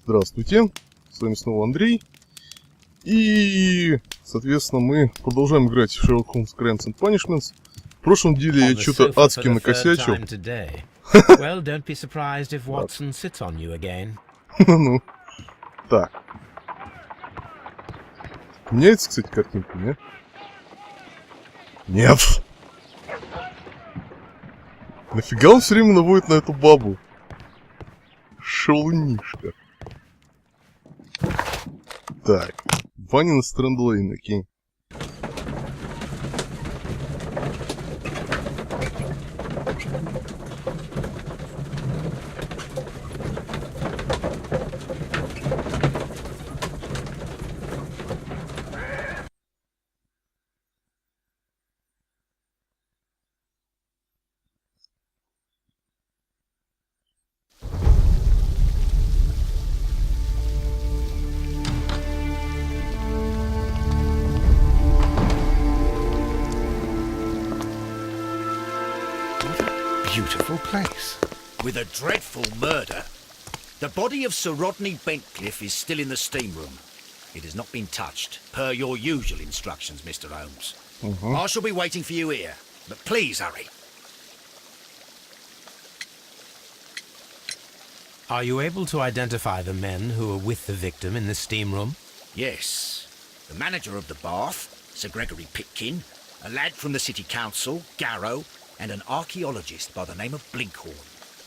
Здравствуйте, с вами снова Андрей. И, соответственно, мы продолжаем играть в Sherlock Holmes Crimes and Punishments. В прошлом деле я что-то адски накосячил. Well, don't be surprised if Watson sits on you again. Ну, так. Меняется, кстати, картинка, нет? Нет! Нафига он все время наводит на эту бабу? Шалунишка. Так, Ванина Стрэндлейн, окей. Beautiful place. With a dreadful murder. The body of Sir Rodney Bentcliffe is still in the steam room. It has not been touched, per your usual instructions, Mr. Holmes. I shall be waiting for you here, but please hurry. Are you able to identify the men who were with the victim in the steam room? Yes. The manager of the bath, Sir Gregory Pitkin, a lad from the City Council, Garrow, and an archaeologist by the name of Blinkhorn.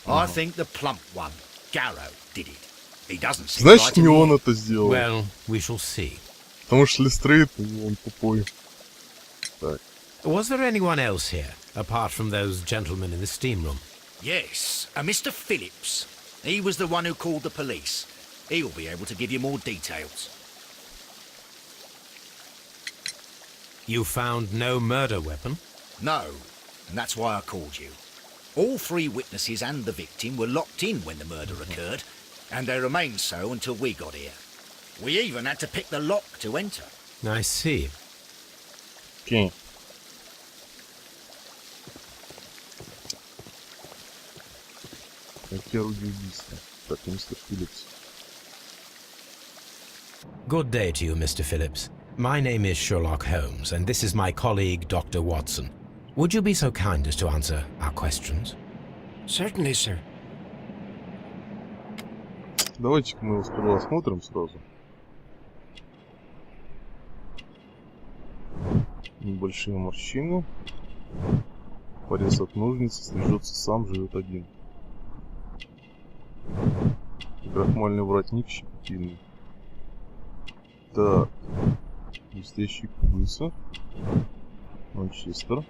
I think the plump one, Garrow, did it. He doesn't seem Значит, right не in он the... это сделал. Well, we shall see. Потому что Лестрейд, он тупой. Так. Was there anyone else here, apart from those gentlemen in the steam room? Yes, a Mr. Phillips. He was the one who called the police. He'll be able to give you more details. You found no murder weapon? No, and that's why I called you. All three witnesses and the victim were locked in when the murder occurred, and they remained so until we got here. We even had to pick the lock to enter. I see. Окей. Какие орудия убийства? Так, мистер Филлипс. Good day to you, Mr. Phillips. My name is Sherlock Holmes, and this is my colleague, Dr. Watson. Would you be so kind as to answer our questions? Certainly, sir. Давайте-ка мы его сперва осмотрим сразу. Небольшие морщины. Порез от ножницы, стрижется сам, живет один. Крахмальный воротник щепетильный. Так. Блестящие пуговицы. Манчестер.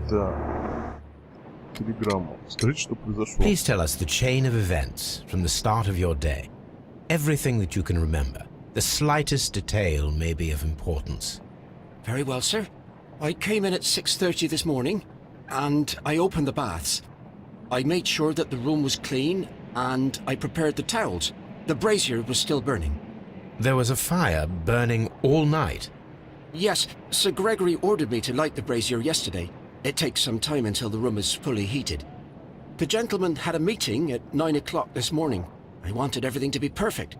Так. Телеграмма. Скажите, что произошло. Please tell us the chain of events from the start of your day. Everything that you can remember. The slightest detail may be of importance. Very well, sir. I came in at 6:30 this morning, and I opened the baths. I made sure that the room was clean, and I prepared the towels. The brazier was still burning. There was a fire burning all night. Yes, Sir Gregory ordered me to light the brazier yesterday. It takes some time until the room is fully heated. The gentlemen had a meeting at 9 o'clock this morning. I wanted everything to be perfect.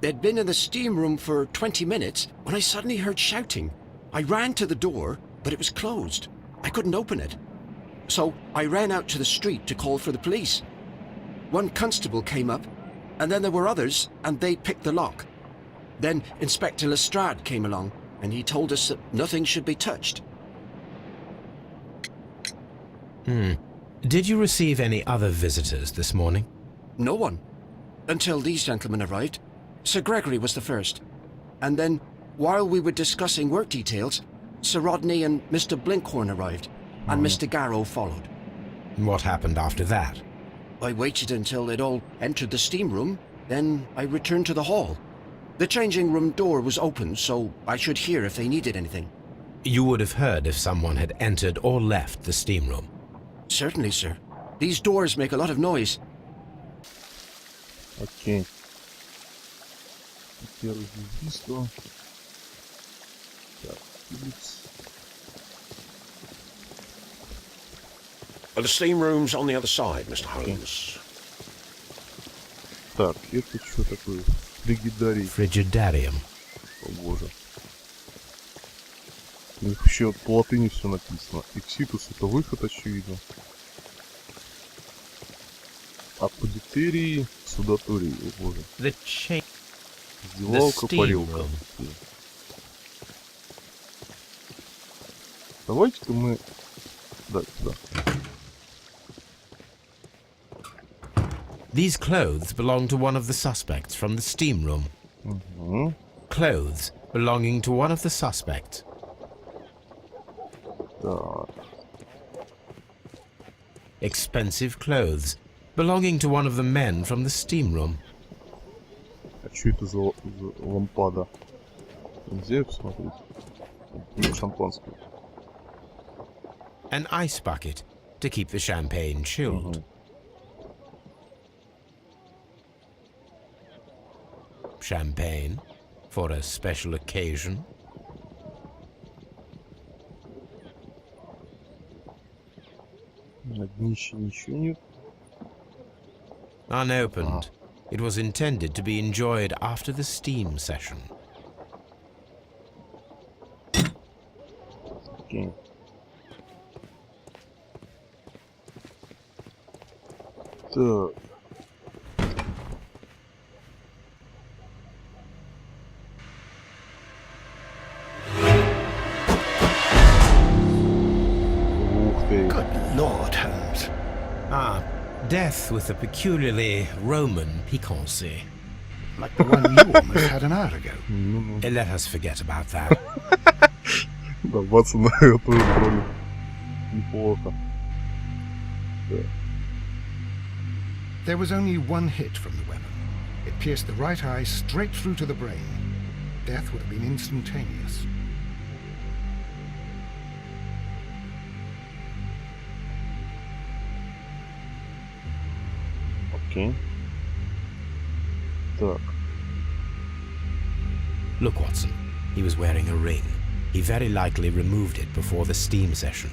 They'd been in the steam room for 20 minutes when I suddenly heard shouting. I ran to the door, but it was closed. I couldn't open it. So I ran out to the street to call for the police. One constable came up, and then there were others, and they picked the lock. Then Inspector Lestrade came along, and he told us that nothing should be touched. Did you receive any other visitors this morning? No one. Until these gentlemen arrived. Sir Gregory was the first. And then, while we were discussing work details, Sir Rodney and Mr. Blinkhorn arrived, and Mr. Garrow followed. What happened after that? I waited until they'd all entered the steam room, then I returned to the hall. The changing room door was open, so I should hear if they needed anything. You would have heard if someone had entered or left the steam room. Certainly, sir. These doors make a lot of noise. Окей. Первое убийство. Так, Филлипс. The steam room's on the other side, Mr. Holmes. Так, это что такое? Фригидарий. Frigidaриum. О боже. У них вообще вот по латыни все написано. Экситус это выход, очевидно. А подитерии судатории, о боже. Издевалка, парилка. Давайте-ка мы... Да, сюда. These clothes belong to one of the suspects from the steam room. Clothes belonging to one of the suspects. Так. Expensive clothes belonging to one of the men from the steam room. А что это за лампада? Нельзя посмотреть? Шампанское. An ice bucket to keep the champagne chilled. Champagne for a special occasion. На днище ничего нет. Unopened. It was intended to be enjoyed after the steam session. Окей. Так. Ух ты. Good Lord, Holmes. Ah, death with a peculiarly Roman piquancy. Like the one you almost had an hour ago. Let us forget about that. Да, Ватсона я тоже помню. Неплохо. Да. There was only one hit from the weapon. It pierced the right eye straight through to the brain. Death would have been instantaneous. Окей. Так. Look, Watson. He was wearing a ring. He very likely removed it before the steam session.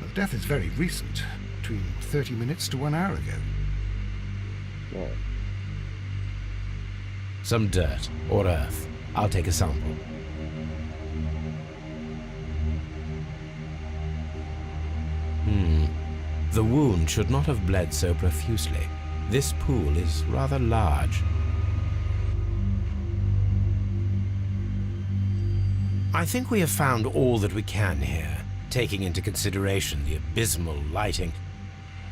Well, death is very recent. Between 30 minutes to 1 hour ago. Да. Some dirt or earth. I'll take a sample. The wound should not have bled so profusely. This pool is rather large. I think we have found all that we can here, taking into consideration the abysmal lighting.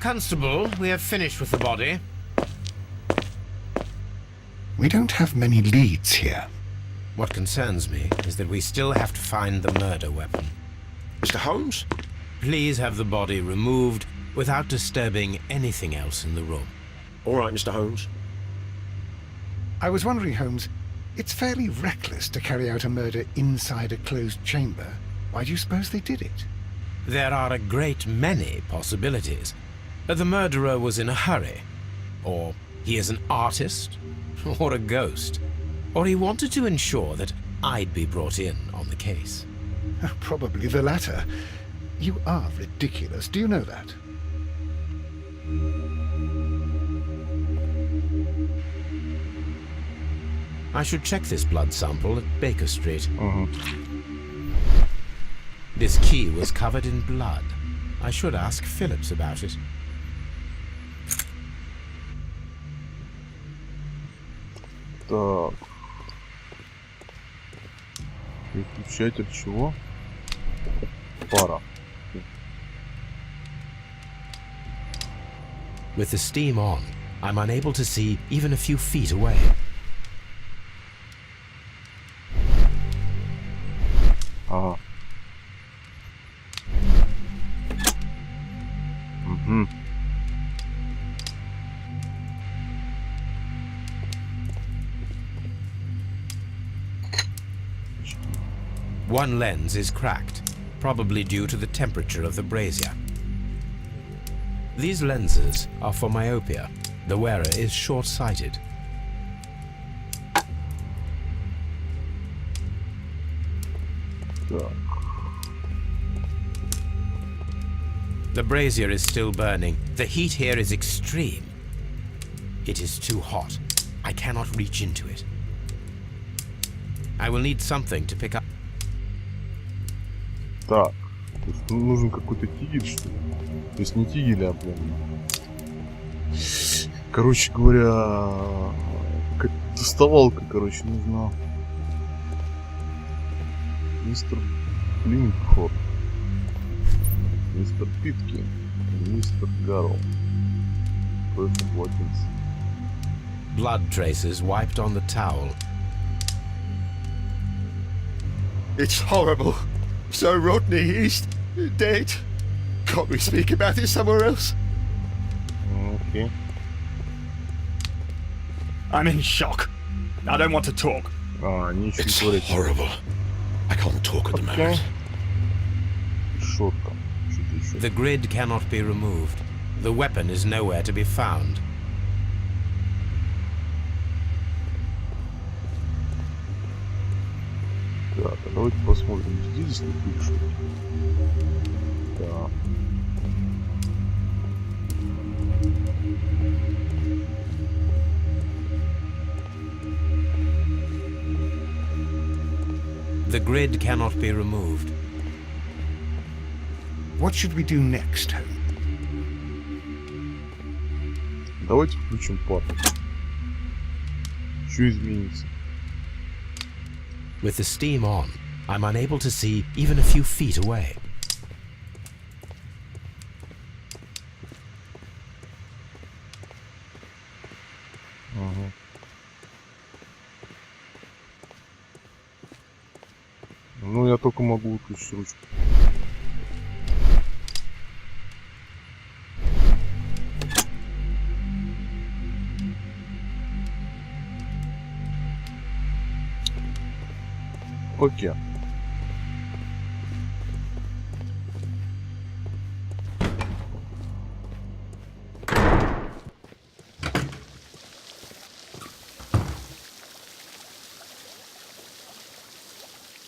Constable, we have finished with the body. We don't have many leads here. What concerns me is that we still have to find the murder weapon. Mr. Holmes? Please have the body removed without disturbing anything else in the room. All right, Mr. Holmes. I was wondering, Holmes, it's fairly reckless to carry out a murder inside a closed chamber. Why do you suppose they did it? There are a great many possibilities. The murderer was in a hurry, or he is an artist, or a ghost, or he wanted to ensure that I'd be brought in on the case. Probably the latter. You are ridiculous. Do you know that? I should check this blood sample at Baker Street. This key was covered in blood. I should ask Phillips about it. Так. Переключатель чего? Пара. With the steam on, I'm unable to see even a few feet away. Ага. Угу. One lens is cracked, probably due to the temperature of the brazier. These lenses are for myopia. The wearer is short-sighted. Так. The brazier is still burning. The heat here is extreme. It is too hot. I cannot reach into it. I will need something to pick up. Так, то есть нужен какой-то тигель, что ли? То есть не тигель, а, блин. Короче говоря, как-то доставалка, короче, нужна. Мистер Блинкхорн, мистер Питкин, мистер Гарроу. Просто полотенце. Blood traces wiped on the towel. It's horrible. So Rodney, he's dead. Can't we speak about it somewhere else? Окей. I'm in shock. I don't want to talk. Ничего It's не говорить. horrible. I can't talk at the Окей. moment. Шотка. Что-то еще. The grid cannot be removed. The weapon is nowhere to be found. Так, а давайте посмотрим, здесь ли пишут. Так. The grid cannot be removed. What should we do next, Holmes? Давайте включим папу. Что изменится? With the steam on, I'm unable to see even a few feet away. Ага. Ну, я только могу выключить ручку. Окей.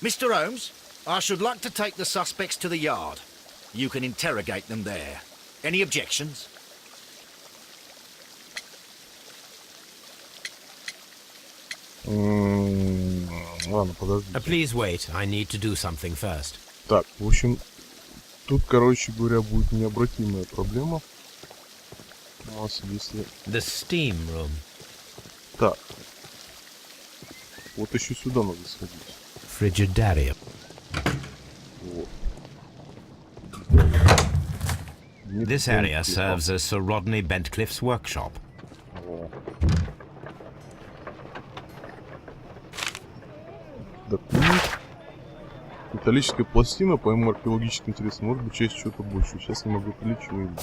Mr. Holmes, I should like to take the suspects to the yard. You can interrogate them there. Any objections? Ладно, подождите. Please wait, I need to do something first. Так, в общем, тут, короче говоря, будет необратимая проблема. У нас, если... The steam room. Так. Вот еще сюда надо сходить. Frigidarium. Вот. This area serves as Sir Rodney Bentcliffe's workshop. Во. Документ. Металлическая пластина, по моему археологическим интересам, может быть часть чего-то большего. Сейчас не могу определить, чего именно.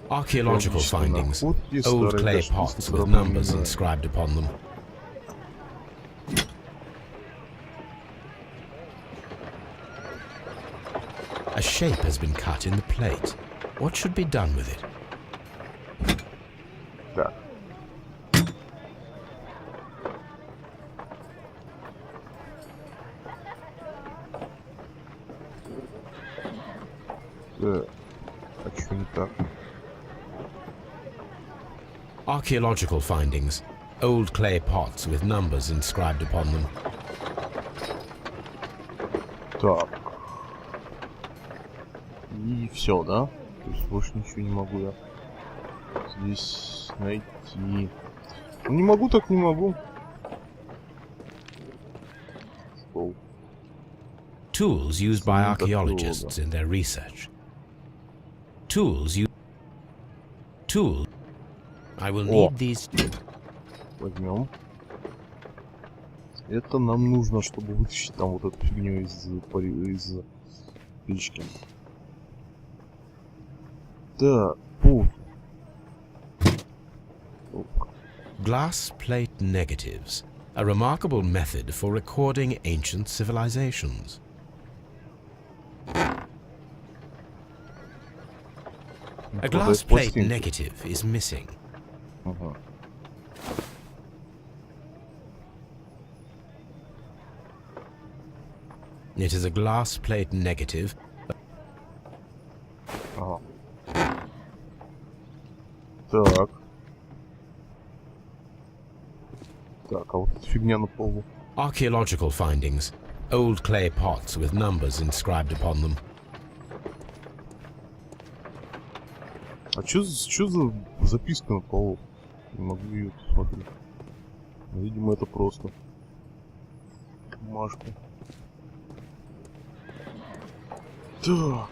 Archaeological findings. Находки, Old старые clay дошли с pots with неправильными numbers именами. inscribed upon them. A shape has been cut in the plate. What should be done with it? Так. Так. А что не так? Archaeological findings. Old clay pots with numbers inscribed upon them. Так. И все, да? То есть больше ничего не могу я здесь найти. Ну не могу, так не могу. Стол. Tools used by Something archaeologists in their research. Tools you. Tool. I will need these. Возьмем. Это нам нужно, чтобы вытащить там вот эту фигню из печки. Так, пуф. Glass plate negatives. A remarkable method for recording ancient civilizations. A glass plate negative is missing. Ага. It is a glass plate negative. Ага. Так. Так, а вот эта фигня на полу. Archaeological findings. Old clay pots with numbers inscribed upon them. А чё за записка на полу? Не могу ее посмотреть. Видимо, это просто бумажка. Так.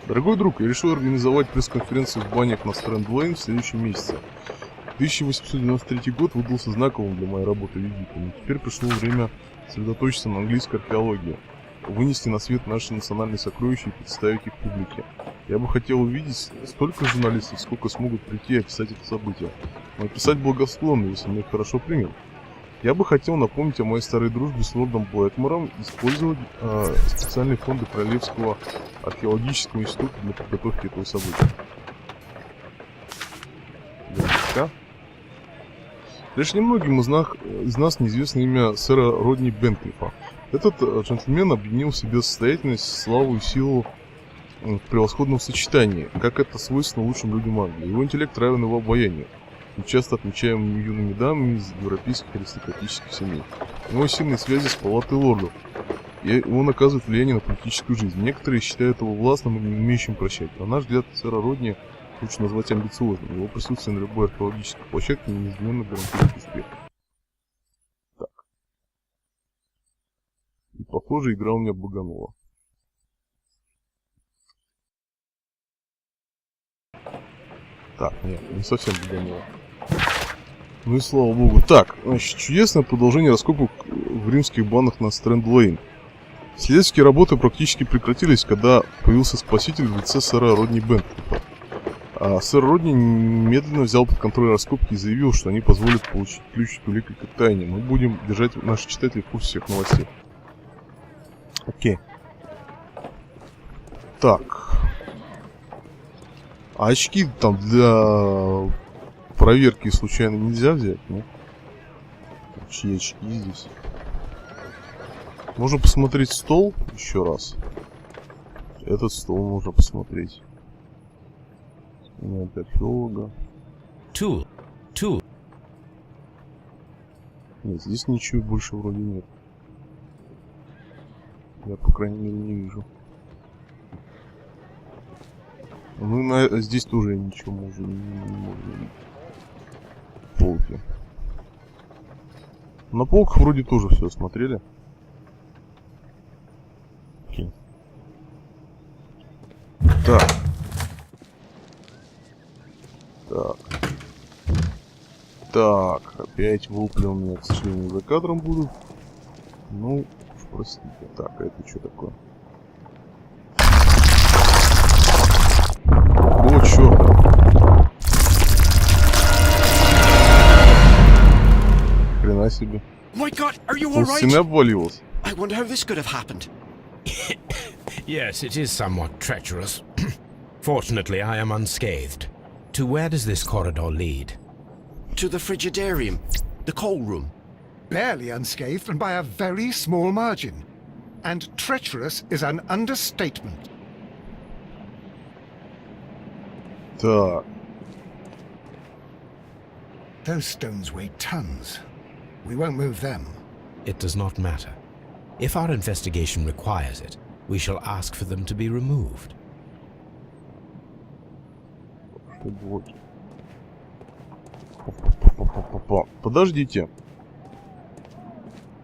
Дорогой друг, я решил организовать пресс-конференцию в банях на Стрэнд-Лейн в следующем месяце. 1893 год выдался знаковым для моей работы в Египте, но теперь пришло время сосредоточиться на английской археологии, вынести на свет наши национальные сокровища и представить их публике. Я бы хотел увидеть столько журналистов, сколько смогут прийти и описать это событие. Но описать благосклонно, если меня хорошо примут. Я бы хотел напомнить о моей старой дружбе с лордом Блэкмором и использовать специальные фонды Королевского археологического института для подготовки этого события. Лишь немногим из нас неизвестно имя сэра Родни Бенклифа. Этот джентльмен объединил в себе состоятельность, славу и силу в превосходном сочетании, как это свойственно лучшим людям Англии. Его интеллект равен его обаянию, часто отмечаемыми юными дамами из европейских аристократических семей. У него сильные связи с палатой лордов, и он оказывает влияние на политическую жизнь. Некоторые считают его властным и не умеющим прощать. На наш взгляд, сэра Родни лучше назвать амбициозным. Его присутствие на любой археологической площадке неизменно гарантирует успех. Так. И похоже, игра у меня баганула. Так, нет, не совсем баганула. Ну и слава богу. Так, значит, чудесное продолжение раскопок в римских банах на Стрэнд-Лейн. Следственные работы практически прекратились, когда появился спаситель в лице сэра Родни Бенклифа. А сэр Родни медленно взял под контроль раскопки и заявил, что они позволят получить ключ к великой тайне. Мы будем держать наших читателей в курсе всех новостей. Окей. Так. А очки там для проверки случайно нельзя взять, нет? Чьи очки здесь? Можно посмотреть стол еще раз. Этот стол можно посмотреть. Нет, археолога. Tool. Нет, здесь ничего больше вроде нет. Я, по крайней мере, не вижу. Ну, здесь тоже ничего можно не видеть. Полки. На полках вроде тоже все осмотрели. Окей. Так. Так, опять вопли у меня, к сожалению, за кадром будут. Ну, простите. Так, а это что такое? О, чёрт. Хрена себе. My God, are you Тут all стена right? обвалилась. I wonder how this could have happened. Yes, it is somewhat treacherous. Fortunately, I am unscathed. To where does this corridor lead? To the frigidarium, the coal room. Barely unscathed and by a very small margin. And treacherous is an understatement. Так. Those stones weigh tons. We won't move them. It does not matter. If our investigation requires it, we shall ask for them to be removed. Подождите.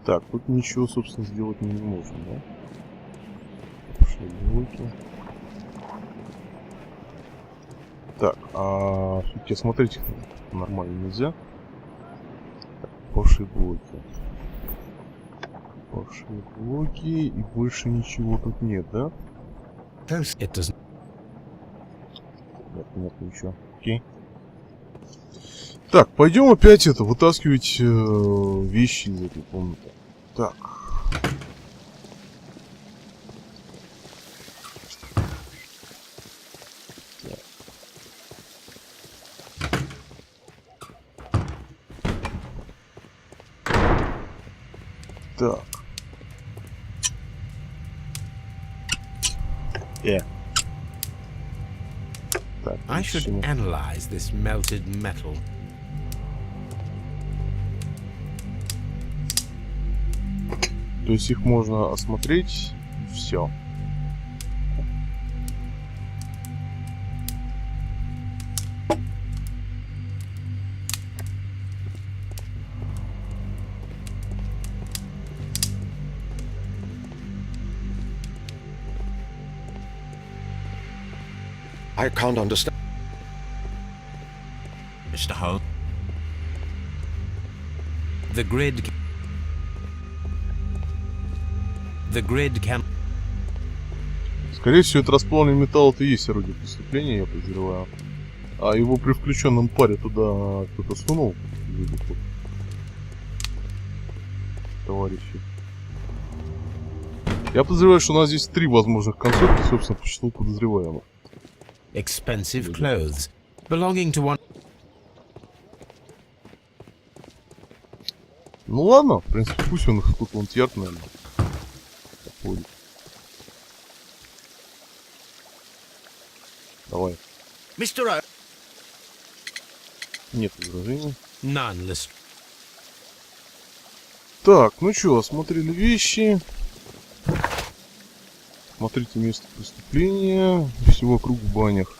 Так, тут ничего, собственно, сделать мы не можем, да? Шаблоки. Так, а все-таки смотреть нормально нельзя. Так, пошли блоки. Пошли блоки, и больше ничего тут нет, да? It does. Нет, ничего. Окей. Так, пойдем опять вытаскивать вещи из этой комнаты. Так. Так. Так, I should почему? analyze this melted metal. То есть их можно осмотреть, и все. I can't understand. Mr. Holmes? The grid can... Скорее всего, это расплавленный металл, это и есть орудие преступления, я подозреваю. А его при включенном паре туда кто-то сунул. Товарищи. Я подозреваю, что у нас здесь 3 возможных концовки, собственно, по числу подозреваемых. Expensive clothes, belonging to one... Ну ладно, в принципе, пусть он их в Скотланд-Ярд, наверное, походит. Давай. Mr. O. Нет возражений. None list. Так, ну что, осмотрели вещи. Смотрите место преступления. Все вокруг в банях.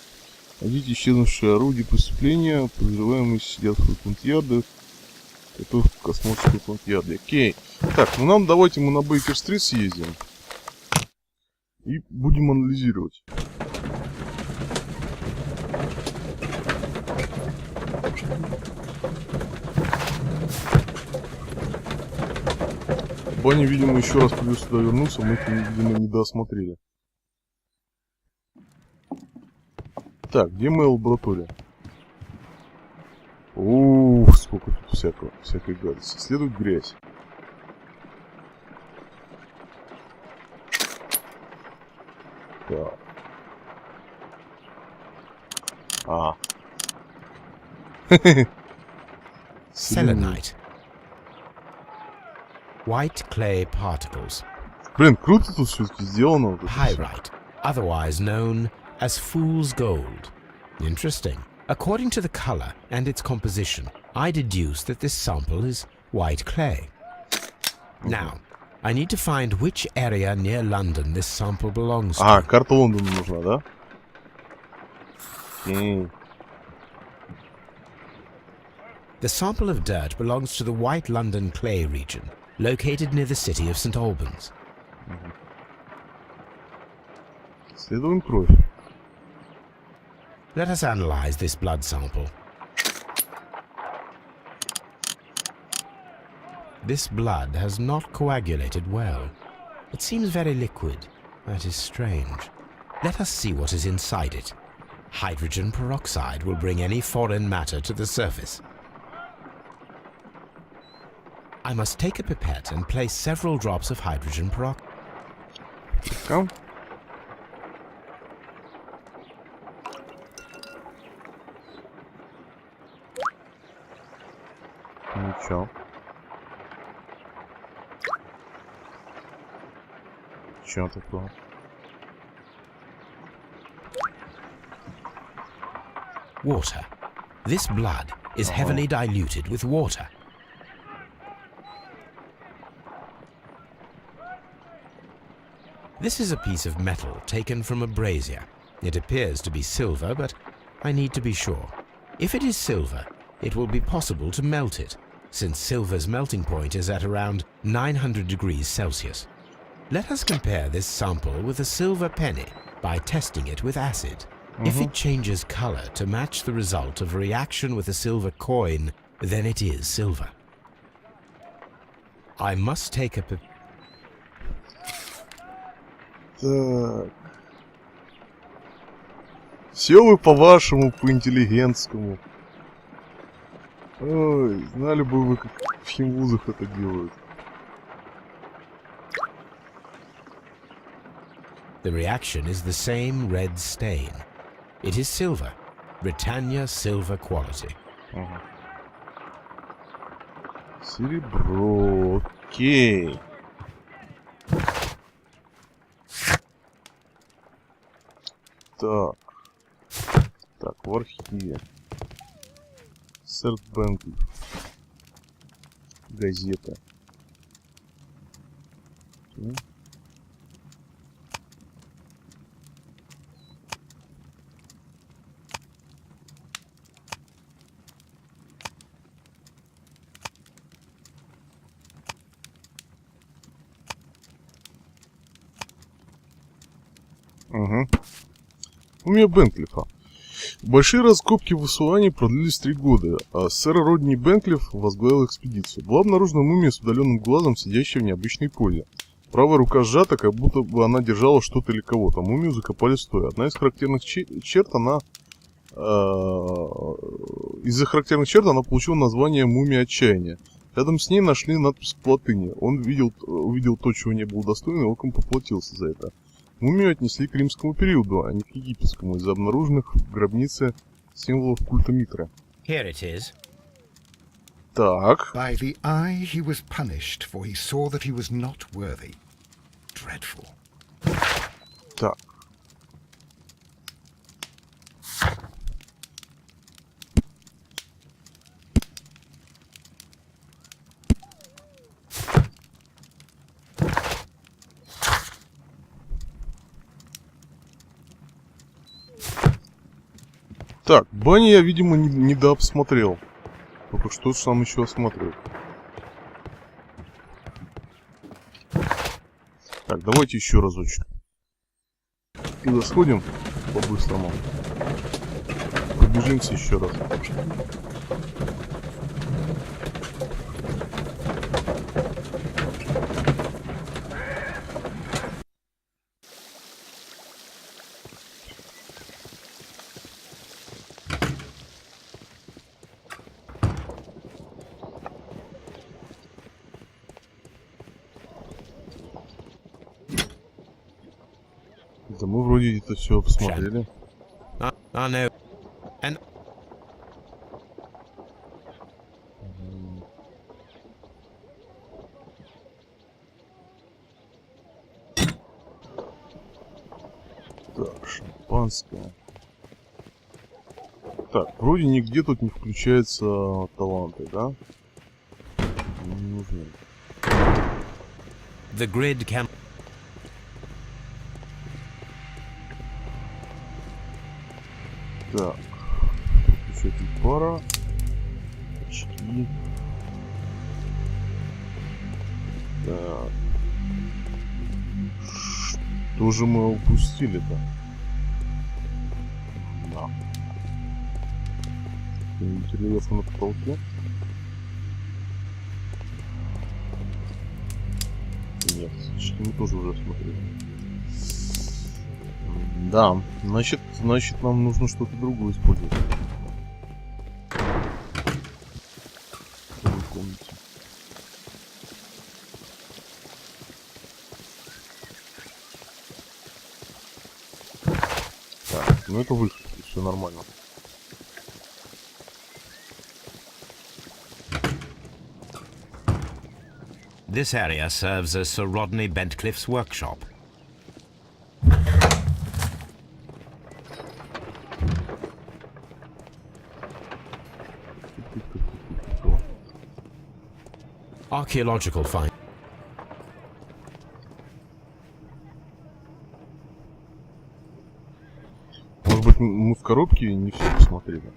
Найдите исчезнувшие орудия преступления. Подозреваемые сидят в Скотланд-Ярде. Готов к осмотру Скотланд-Ярда. Окей. Так, ну нам давайте мы на Бейкер-стрит съездим. И будем анализировать. Баня, видимо, еще раз придется сюда вернуться, мы их, видимо, не досмотрели. Так, где моя лаборатория? Ух, сколько тут всякой гадости. Следует грязь. Так. Selenite. White clay particles. Блин, круто тут все-таки сделано. Вот это всё. Pyrite, otherwise known as fool's gold. Interesting. According to the color and its composition, I deduce that this sample is white clay. Now, I need to find which area near London this sample belongs to. Карта Лондона нужна, да? Окей. The sample of dirt belongs to the White London clay region, located near the city of St. Albans. Исследуем кровь. Let us analyze this blood sample. This blood has not coagulated well. It seems very liquid. That is strange. Let us see what is inside it. Hydrogen peroxide will bring any foreign matter to the surface. I must take a pipette and place several drops of hydrogen peroxide. Come. Ничего. Чё такое? Water. This blood is heavily diluted with water. This is a piece of metal taken from a brazier. It appears to be silver, but I need to be sure. If it is silver, it will be possible to melt it, since silver's melting point is at around 900 degrees Celsius. Let us compare this sample with a silver penny by testing it with acid. If it changes color to match the result of a reaction with a silver coin, then it is silver. I must take a... Так. Все вы по-вашему, по-интеллигентскому. Ой, знали бы вы, как в химвузах это делают. The reaction is the same red stain. It is silver. Britannia silver quality. Серебро. Окей. Так. Так, в архиве. Сэр Бенкли. Газета. Угу. Мумия Бенклифа. Большие раскопки в Ватсоне продлились 3 года, а сэр Родни Бенклиф возглавил экспедицию. Была обнаружена мумия с удаленным глазом, сидящая в необычной позе. Правая рука сжата, как будто бы она держала что-то или кого-то. Мумию закопали стоя. Одна из характерных черт, из-за характерных черт она получила название «Мумия отчаяния». Рядом с ней нашли надпись по латыни. Он увидел то, чего не был достоин, и оком поплатился за это. Мумию отнесли к римскому периоду, а не к египетскому, из-за обнаруженных в гробнице символов культа Митры. Here it is. Так. By the eye he was punished, for he saw that he was not worthy. Dreadful. Так. Так, бани я, видимо, не доосмотрел. Только что же нам еще осматривать? Так, давайте еще разочек. Туда сходим по-быстрому. Пробежимся еще раз. Да мы вроде это все посмотрели. I know. And Так, шампанское. Так, вроде нигде тут не включаются таланты, да? Не нужны. the grid can... Так, включатель пара, очки. Так. Что же мы упустили-то? Да. Рельефы на потолке. Нет, очки мы тоже уже смотрели. Да, значит нам нужно что-то другое использовать. В комнате. Так, ну это выход, все нормально. This area serves as Sir Rodney Bentcliffe's workshop. Archaeological find. Может быть, мы в коробке не все посмотрели.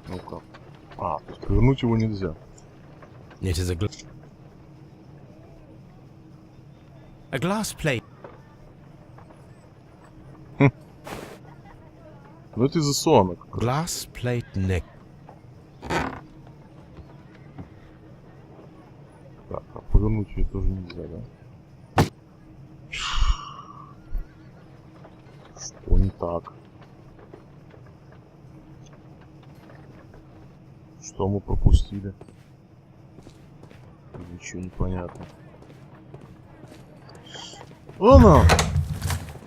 Ну-ка. А, то есть повернуть его нельзя. It is a glass plate. Ну это из-за Суана как раз. Glass plate neck. Так, а повернуть ее тоже нельзя, да? Что не так? Что мы пропустили? Ничего не понятно. Ладно.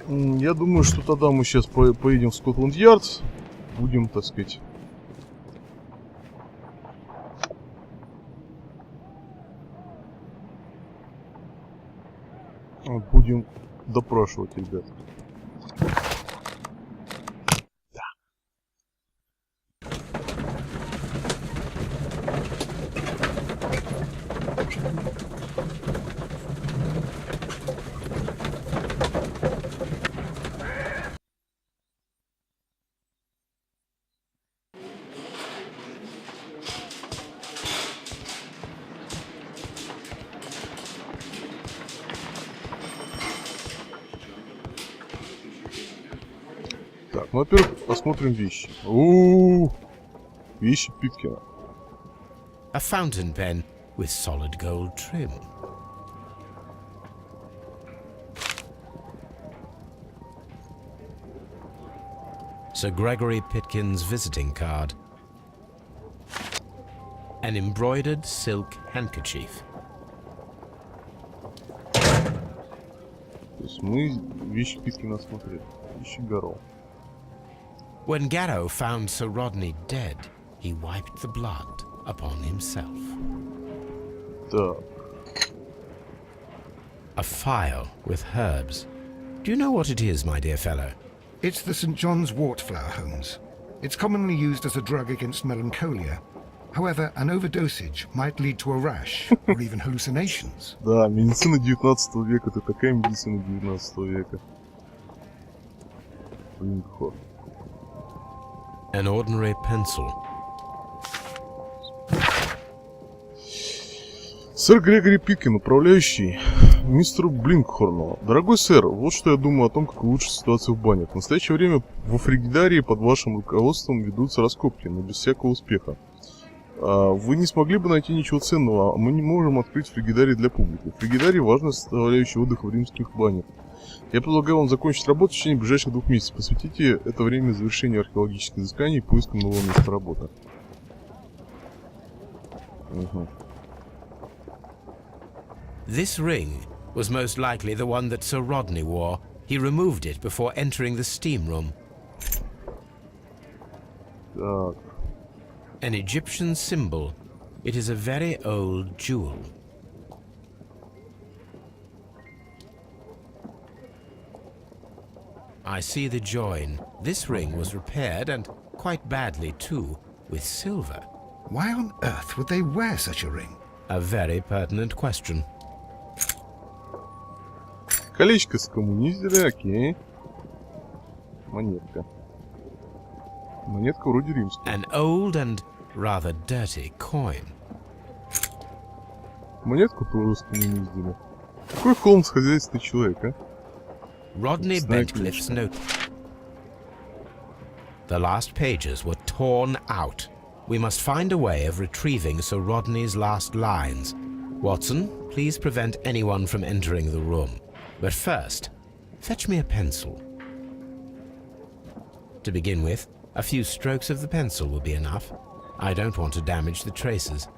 Я думаю, что тогда мы сейчас поедем в Скотланд-Ярд. Будем, так сказать... Будем допрашивать, ребят. Так, ну, во-первых, посмотрим вещи. Вещи Питкина. A fountain pen with solid gold trim. Sir Gregory Pitkin's visiting card. An embroidered silk handkerchief. То есть мы вещи Питкина смотрели. Вещи Гаро. When Garrow found Sir Rodney dead, he wiped the blood upon himself. Так. A phial with herbs. Do you know what it is, my dear fellow? It's the St. John's wort flower, Holmes. It's commonly used as a drug against melancholia. However, an overdosage might lead to a rash or even hallucinations. Да, медицина 19 века. Это такая медицина 19 века. Блинкхорн. An ordinary pencil. Сэр Грегори Питкин, управляющий мистеру Блинкхорну. Дорогой сэр, вот что я думаю о том, как улучшить ситуацию в банях. В настоящее время во фригидарии под вашим руководством ведутся раскопки, но без всякого успеха. Вы не смогли бы найти ничего ценного, а мы не можем открыть фригидарий для публики. Фригидарий – важная составляющая отдыха в римских банях. Я предлагаю вам закончить работу в течение ближайших 2 месяцев. Посвятите это время завершению археологических изысканий и поискам нового места работы. Угу. This ring was most likely the one that Sir Rodney wore. He removed it before entering the steam room. Так. An Egyptian symbol. It is a very old jewel. I see the join. This ring was repaired, and quite badly too, with silver. Why on earth would they wear such a ring? A very pertinent question. Колечко скоммунизили, окей. Монетка. Монетка вроде римская. An old and rather dirty coin. Монетку тоже скоммунизили. Какой Холмс хозяйственный человек, а? Rodney Bentcliffe's note. The last pages were torn out. We must find a way of retrieving Sir Rodney's last lines. Watson, please prevent anyone from entering the room. But first, fetch me a pencil. To begin with, a few strokes of the pencil will be enough. I don't want to damage the traces.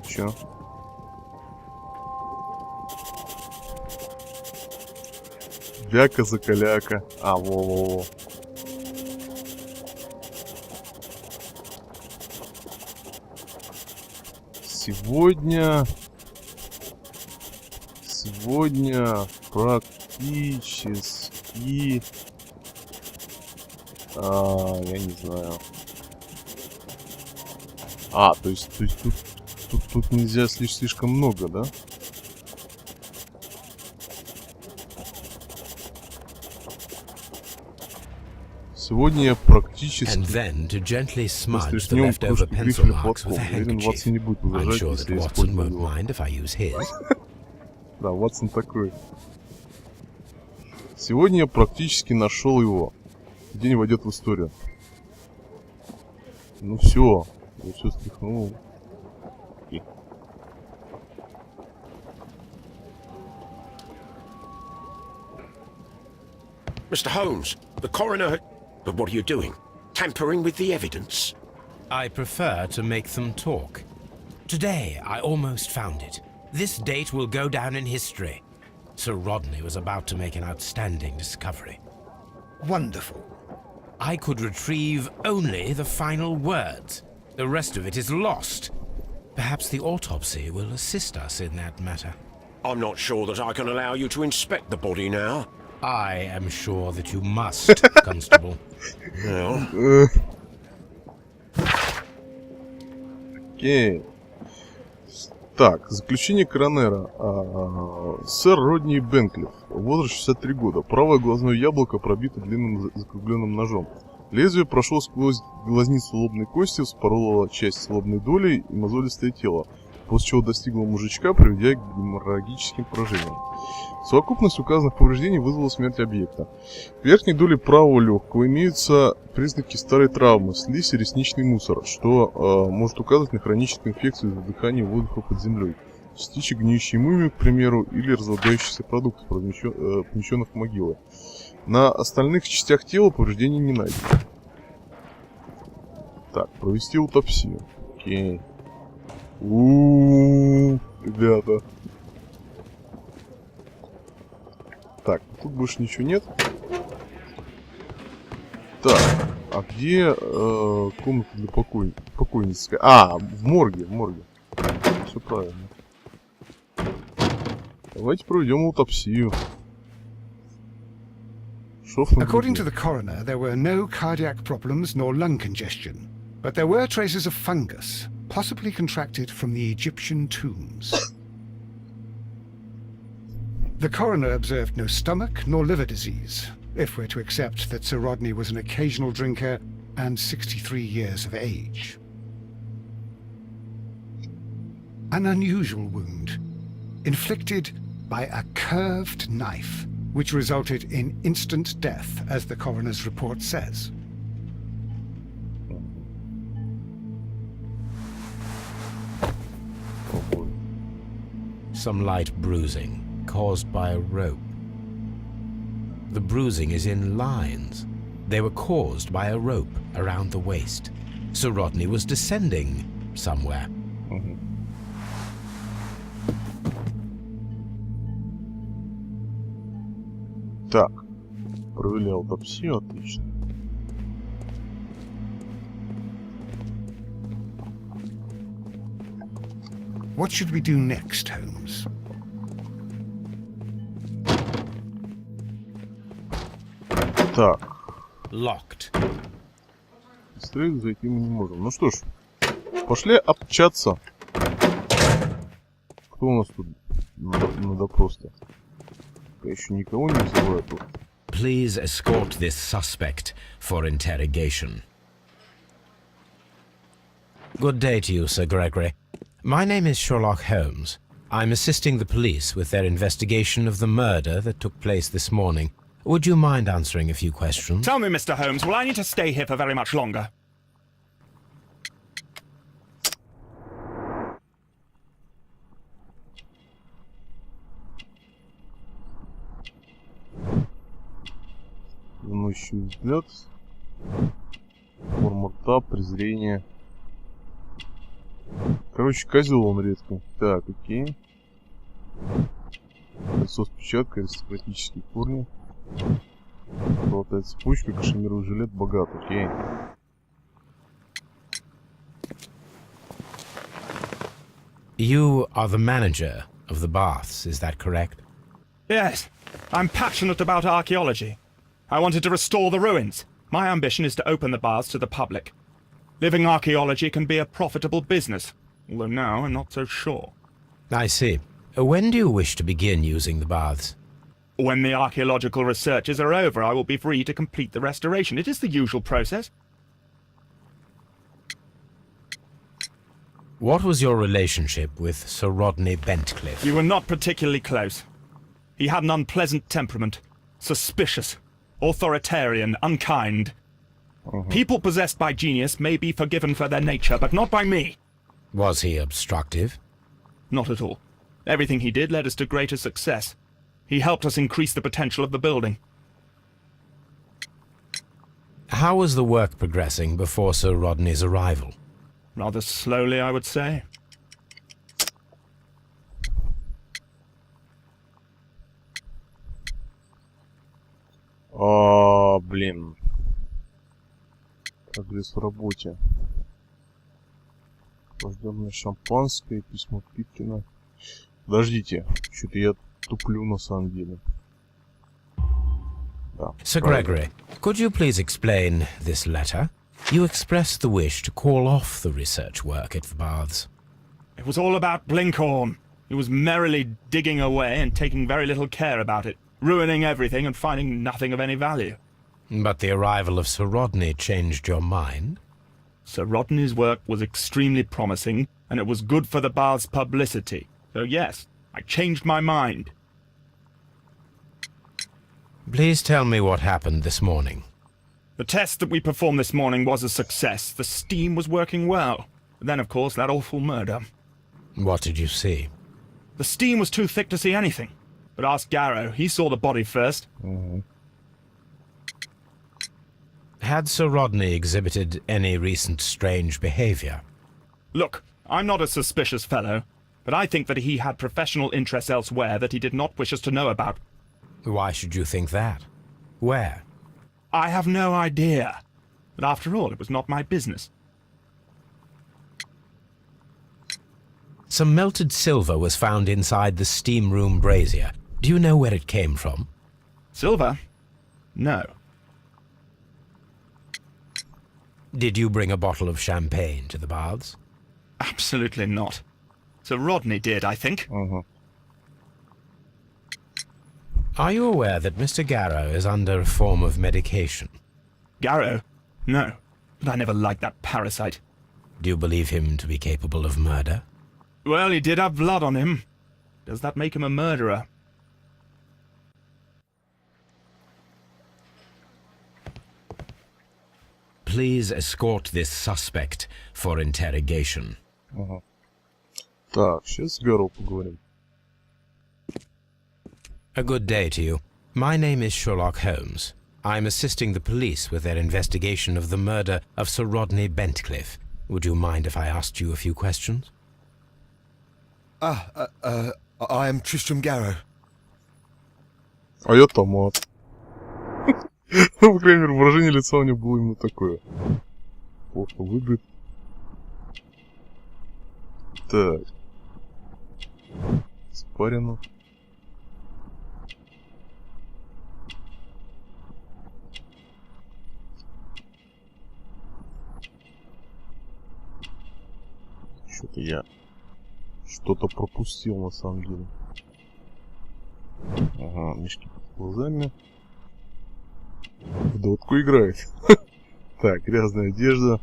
Чё? Вяка-закаляка. Во-во-во. Сегодня практически... я не знаю. То есть тут нельзя слишком много, да? Сегодня я практически... And then to gently smudge the Стряхнем leftover кружки pencil грифельных marks with a лотков. Уверен, handkerchief. Ватсон не будет I'm возражать, sure если that я Watson использую won't его. mind if I use his. Да, Ватсон такой. Сегодня я практически нашел его. День войдет в историю. Ну все. Я все стряхнул. Окей. Mr. Holmes, the coroner... But what are you doing? Tampering with the evidence? I prefer to make them talk. Today, I almost found it. This date will go down in history. Sir Rodney was about to make an outstanding discovery. Wonderful. I could retrieve only the final words. The rest of it is lost. Perhaps the autopsy will assist us in that matter. I'm not sure that I can allow you to inspect the body now. I am sure that you must, Constable. Well, Окей. Так, заключение коронера. Сэр Родни Бенклифф. Возраст 63 года. Правое глазное яблоко пробито длинным закругленным ножом. Лезвие прошло сквозь глазницу лобной кости, вспороло часть лобной доли и мозолистое тело, после чего достигло мужичка, приведя к геморрагическим поражениям. Совокупность указанных повреждений вызвала смерть объекта. В верхней доле правого легкого имеются признаки старой травмы, слизь и ресничный мусор, что может указывать на хроническую инфекцию из-за дыхания воздуха под землей, частички гниющей мумии, к примеру, или разлагающихся продуктов, помещенных в могилы. На остальных частях тела повреждений не найдено. Так, провести аутопсию. Окей. Ребята. Так, тут больше ничего нет. Так, а где комната для покойницы? А, в морге, Все правильно. Давайте проведем аутопсию. According to the coroner, there were no cardiac problems nor lung congestion, but there were traces of fungus, possibly contracted from the Egyptian tombs. The coroner observed no stomach nor liver disease, if we're to accept that Sir Rodney was an occasional drinker and 63 years of age. An unusual wound, inflicted by a curved knife, which resulted in instant death, as the coroner's report says. Some light bruising caused by a rope. The bruising is in lines. They were caused by a rope around the waist. Sir Rodney was descending somewhere. Так, провели аутопсию, отлично. What should we do next, Holmes? Так, Locked. быстрее зайти мы не можем. Ну что ж, пошли общаться. Кто у нас тут на допрос-то? Еще никого не взяла тут. Please escort this suspect for interrogation. Good day to you, Sir Gregory. My name is Sherlock Holmes. I'm assisting the police with their investigation of the murder that took place this morning. Would you mind answering a few questions? Tell me, Mr. Holmes, will I need to stay here for very much longer? Вносящий взгляд. Форма рта, презрение. Короче, козел он редко. Так, окей. Кольцо с печаткой, аристократические корни. Золотая цепочка, кашемировый жилет, богат, окей. You are the manager of the baths, is that correct? Yes, I'm passionate about archaeology. I wanted to restore the ruins. My ambition is to open the baths to the public. Living archaeology can be a profitable business, although now I'm not so sure. I see. When do you wish to begin using the baths? When the archaeological researches are over, I will be free to complete the restoration. It is the usual process. What was your relationship with Sir Rodney Bentcliffe? We were not particularly close. He had an unpleasant temperament, suspicious, authoritarian, unkind. People possessed by genius may be forgiven for their nature, but not by me. Was he obstructive? Not at all. Everything he did led us to greater success. He helped us increase the potential of the building. How was the work progressing before Sir Rodney's arrival? Rather slowly, I would say. Блин. Прогресс в работе. Охлажденное шампанское, письмо Питкина. Подождите, что-то я туплю на самом деле. Да, Sir правильно. Gregory, could you please explain this letter? You expressed the wish to call off the research work at the baths. It was all about Blinkhorn. He was merrily digging away and taking very little care about it, ruining everything and finding nothing of any value. But the arrival of Sir Rodney changed your mind? Sir Rodney's work was extremely promising, and it was good for the bath's publicity. So yes, I changed my mind. Please tell me what happened this morning. The test that we performed this morning was a success. The steam was working well. But then, of course, that awful murder. What did you see? The steam was too thick to see anything. But ask Garrow. He saw the body first. Had Sir Rodney exhibited any recent strange behavior? Look, I'm not a suspicious fellow, but I think that he had professional interests elsewhere that he did not wish us to know about. Why should you think that? Where? I have no idea. But after all, it was not my business. Some melted silver was found inside the steam room brazier. Do you know where it came from? Silver? No. Did you bring a bottle of champagne to the baths? Absolutely not. Sir Rodney did, I think. Are you aware that Mr. Garrow is under a form of medication? Garrow? No. But I never liked that parasite. Do you believe him to be capable of murder? Well, he did have blood on him. Does that make him a murderer? Please escort this suspect for interrogation. Так, сейчас с Гарроу поговорим. A good day to you. My name is Sherlock Holmes. I'm assisting the police with their investigation of the murder of Sir Rodney Bentcliffe. Would you mind if I asked you a few questions? I am Tristram Garrow. А я томат. Ну, по крайней мере, выражение лица у него было именно такое. Плохо выглядит. Так. Спарено. Что-то я что-то пропустил на самом деле. Ага, мешки под глазами. В дотку играет. Так, грязная одежда.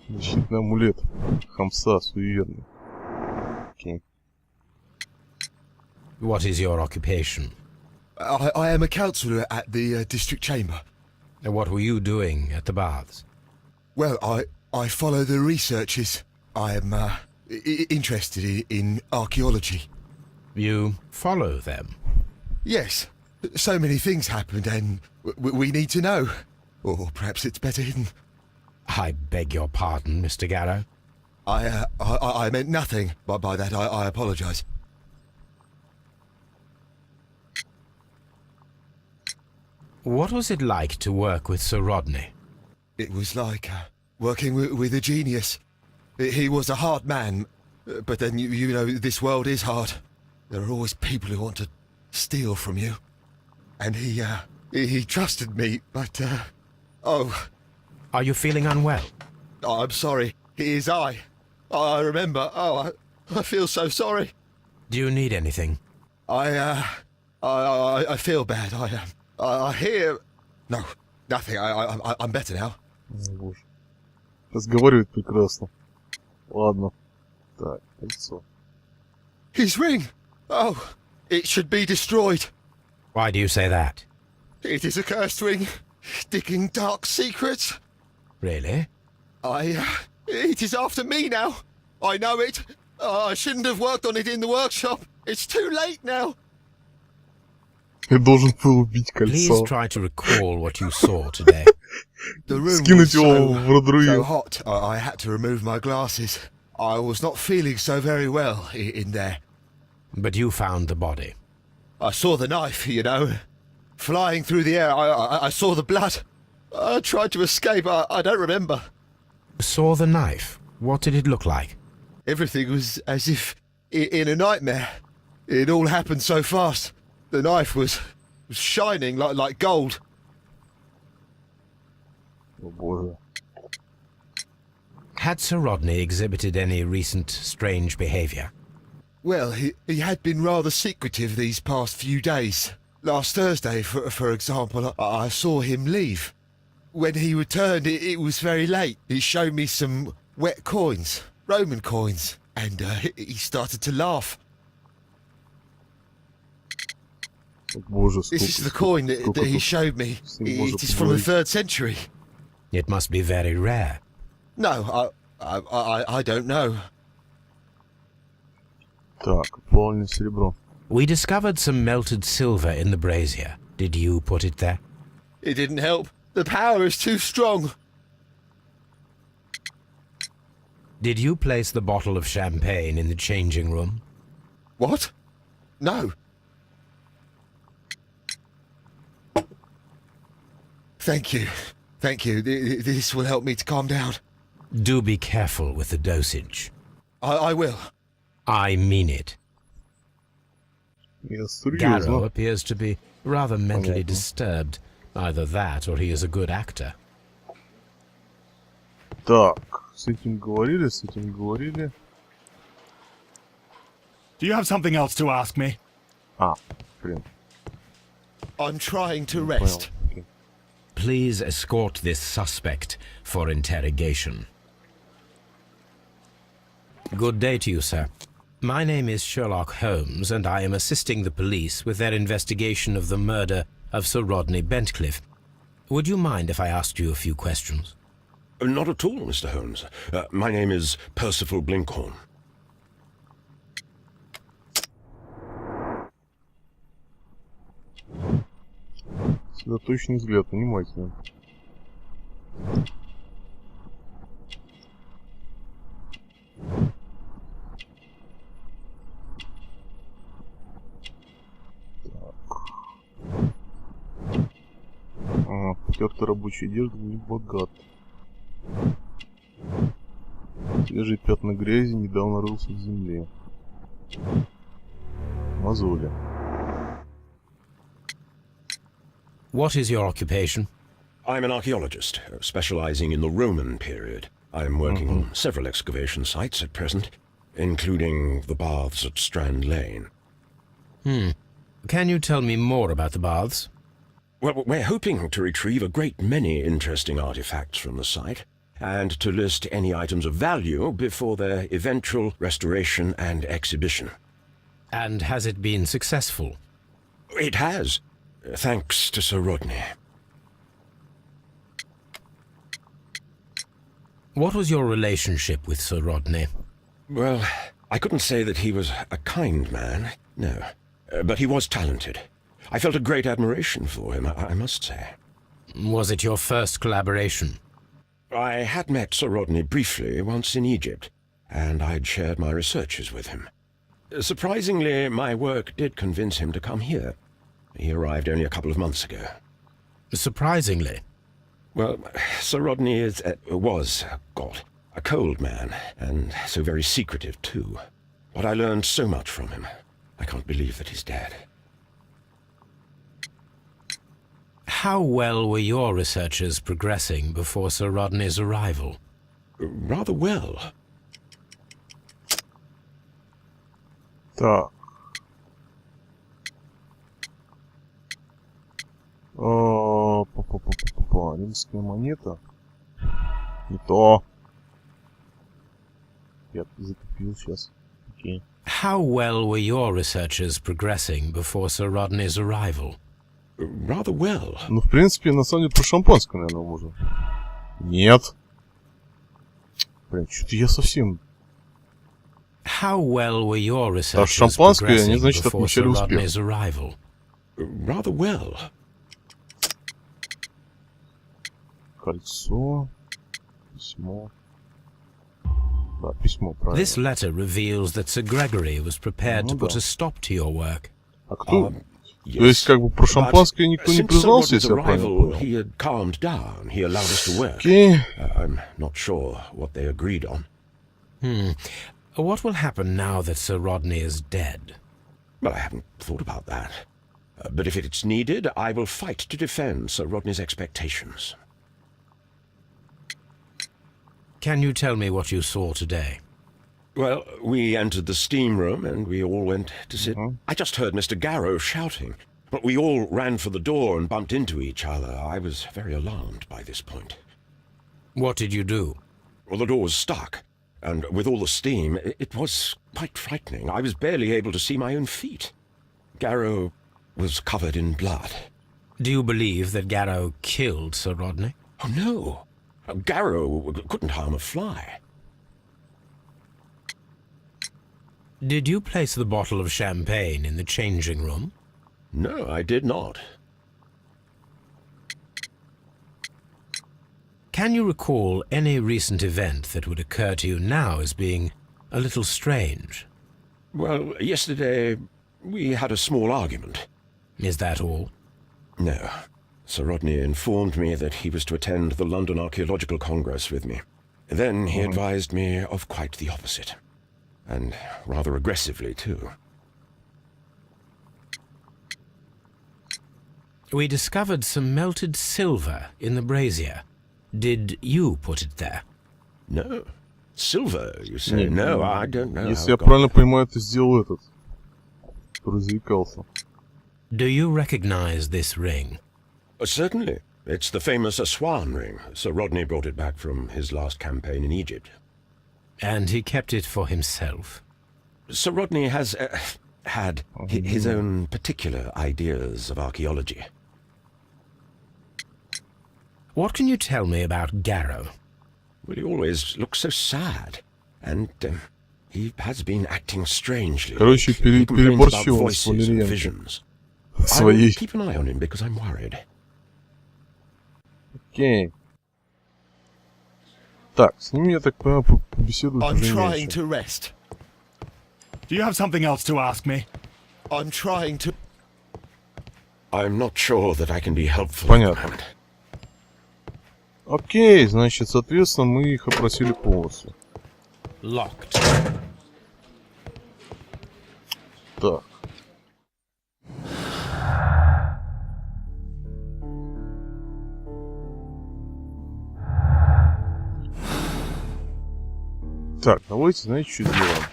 Защитный амулет. Холмса, суеверный. Окей. What is your occupation? I am a counsellor at the district chamber. And what were you doing at the baths? Well, I follow the researches. I am interested in archaeology. You follow them? Yes. So many things happened and we need to know. Or perhaps it's better hidden. I beg your pardon, Mr. Garrow. I meant nothing by that. I apologise. What was it like to work with Sir Rodney? It was like working with a genius. He was a hard man, but then you know this world is hard. There are always people who want to steal from you. And he trusted me, but oh. Are you feeling unwell? I'm sorry. It is I remember. Oh, I feel so sorry. Do you need anything? I feel bad. I hear. No, nothing. I'm better now. О, боже. Разговаривает прекрасно. Ладно. Так, кольцо. His ring. Oh, it should be destroyed. Why do you say that? It is a cursed ring, digging dark secrets. Really? It is after me now. I know it. I shouldn't have worked on it in the workshop. It's too late now. Я должен был убить Please кольцо. try to recall what you saw today. The room was Скинуть его в so радрую. hot. I had to remove my glasses. I was not feeling so very well in there. But you found the body. I saw the knife, you know, flying through the air. I saw the blood. I tried to escape. I don't remember. Saw the knife. What did it look like? Everything was as if in a nightmare. It all happened so fast. The knife was shining like gold. О боже. Had Sir Rodney exhibited any recent strange behavior? Well, he had been rather secretive these past few days. Last Thursday, for example, I saw him leave. When he returned, it was very late. He showed me some wet coins, Roman coins, and he started to laugh. О боже, This is the coin that he showed me. It is from the 3rd century. It must be very rare. No, I don't know. Так, плавленное серебро. We discovered some melted silver in the brazier. Did you put it there? It didn't help. The power is too strong. Did you place the bottle of champagne in the changing room? What? No. Thank you. Thank you. This will help me to calm down. Do be careful with the dosage. I will. I mean it. Я Garrow серьезно. appears to be rather mentally Понятно. disturbed. Either that or he is a good actor. Так, с этим говорили, с этим говорили. Do you have something else to ask me? А, блин, I'm trying to понял. rest. Окей. Please escort this suspect for interrogation. Good day to you, sir. My name is Sherlock Holmes, and I am assisting the police with their investigation of the murder of Sir Rodney Bentcliffe. Would you mind if I asked you a few questions? Not at all, Mr. Holmes. My name is Percival Blinkhorn. Сосредоточенный взгляд, внимательно. Потертая рабочая одежда, не богат. Свежие пятна грязи, недавно рылся в земле. Мозоли. What is your occupation? I'm an archaeologist, specializing in the Roman period. I'm working on several excavation sites at present, including the baths at Strand Lane. Can you tell me more about the baths? Well, we're hoping to retrieve a great many interesting artifacts from the site, and to list any items of value before their eventual restoration and exhibition. And has it been successful? It has, thanks to Sir Rodney. What was your relationship with Sir Rodney? Well, I couldn't say that he was a kind man, no. But he was talented. I felt a great admiration for him, I must say. Was it your first collaboration? I had met Sir Rodney briefly once in Egypt, and I'd shared my researches with him. Surprisingly, my work did convince him to come here. He arrived only a couple of months ago. Surprisingly. Well, Sir Rodney was a cold man, and so very secretive too. But I learned so much from him. I can't believe that he's dead. How well were your researches progressing before Sir Rodney's arrival? Rather well. Так. Римская монета. Не то. Я затупил сейчас. Окей. How well were your researches progressing before Sir Rodney's arrival? Rather well. Ну, в принципе, на самом деле, про шампанское, наверное, можно. Нет. Блин, что-то я совсем... How well were your researches шампанское, они, progressing значит, before отмечали Sir успех. Rodney's arrival? Rather well. Кольцо. Письмо. Да, письмо, правильно. This letter reveals that Sir Gregory was prepared to put a stop to your work. А кто... То есть, как бы про шампанское никто не Since Sir признался, Rodney's если я правильно arrival, понял. he had calmed down. He allowed us to work. Окей. I'm not sure what they agreed on. What will happen now that Sir Rodney is dead? Well, I haven't thought about that. But if it's needed, I will fight to defend Sir Rodney's expectations. Can you tell me what you saw today? Well, we entered the steam room and we all went to sit. I just heard Mr. Garrow shouting, but we all ran for the door and bumped into each other. I was very alarmed by this point. What did you do? Well, the door was stuck, and with all the steam, it was quite frightening. I was barely able to see my own feet. Garrow was covered in blood. Do you believe that Garrow killed Sir Rodney? Oh, no. Garrow couldn't harm a fly. Did you place the bottle of champagne in the changing room? No, I did not. Can you recall any recent event that would occur to you now as being a little strange? Well, yesterday we had a small argument. Is that all? No. Sir Rodney informed me that he was to attend the London Archaeological Congress with me. Then he advised me of quite the opposite. And rather aggressively, too. We discovered some melted silver in the brazier. Did you put it there? No. Silver, you say? No, I don't know. Если я правильно понимаю, ты сделал этот, который заикался. Do you recognize this ring? Certainly. It's the famous Aswan ring. Sir Rodney brought it back from his last campaign in Egypt. And he kept it for himself? Sir Rodney has had his own particular ideas of archaeology. What can you tell me about Garrow? Well, he always looks so sad. And he has been acting strangely. Короче, He complains about переборщил он с voices and Валерием visions. I will своей. keep an eye on him because I'm worried. Окей. Так, с ним, я так понимаю, побеседовать I'm уже trying нечего. to rest. Do you have something else to ask me? I'm trying to... I'm not sure that I can be helpful. Понятно. Окей, значит, соответственно, мы их опросили полностью. Locked. Так. Так, давайте, знаете, что сделаем?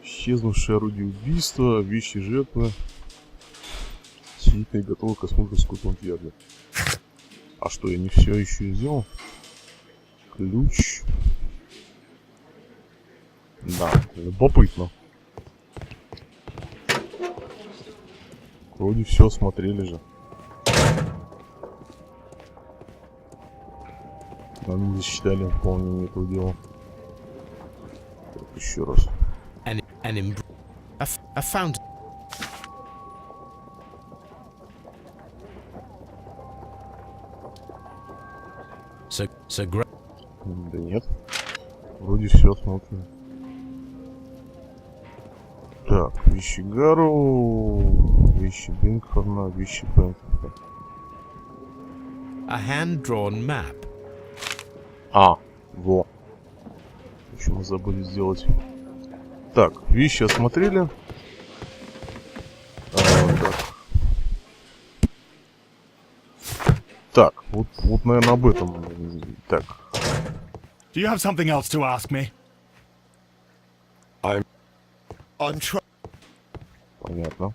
Исчезнувшее орудие убийства, вещи жертвы. Сидит и готовы к осмотру Скотланд Ярда. А что, я не все еще сделал? Ключ. Да, любопытно. Вроде все осмотрели же. Нам не засчитали выполнение этого дела. Так, еще раз. A fountain. Да нет. Вроде все осмотрено. Так, вещи Гарроу, вещи Бинкхорна, вещи Бэнкхорна. A hand-drawn map. А, во. Еще мы забыли сделать. Так, вещи осмотрели. Так. Так, вот, наверное, об этом. Так. Do you have something else to ask me? I'm trying... Понятно.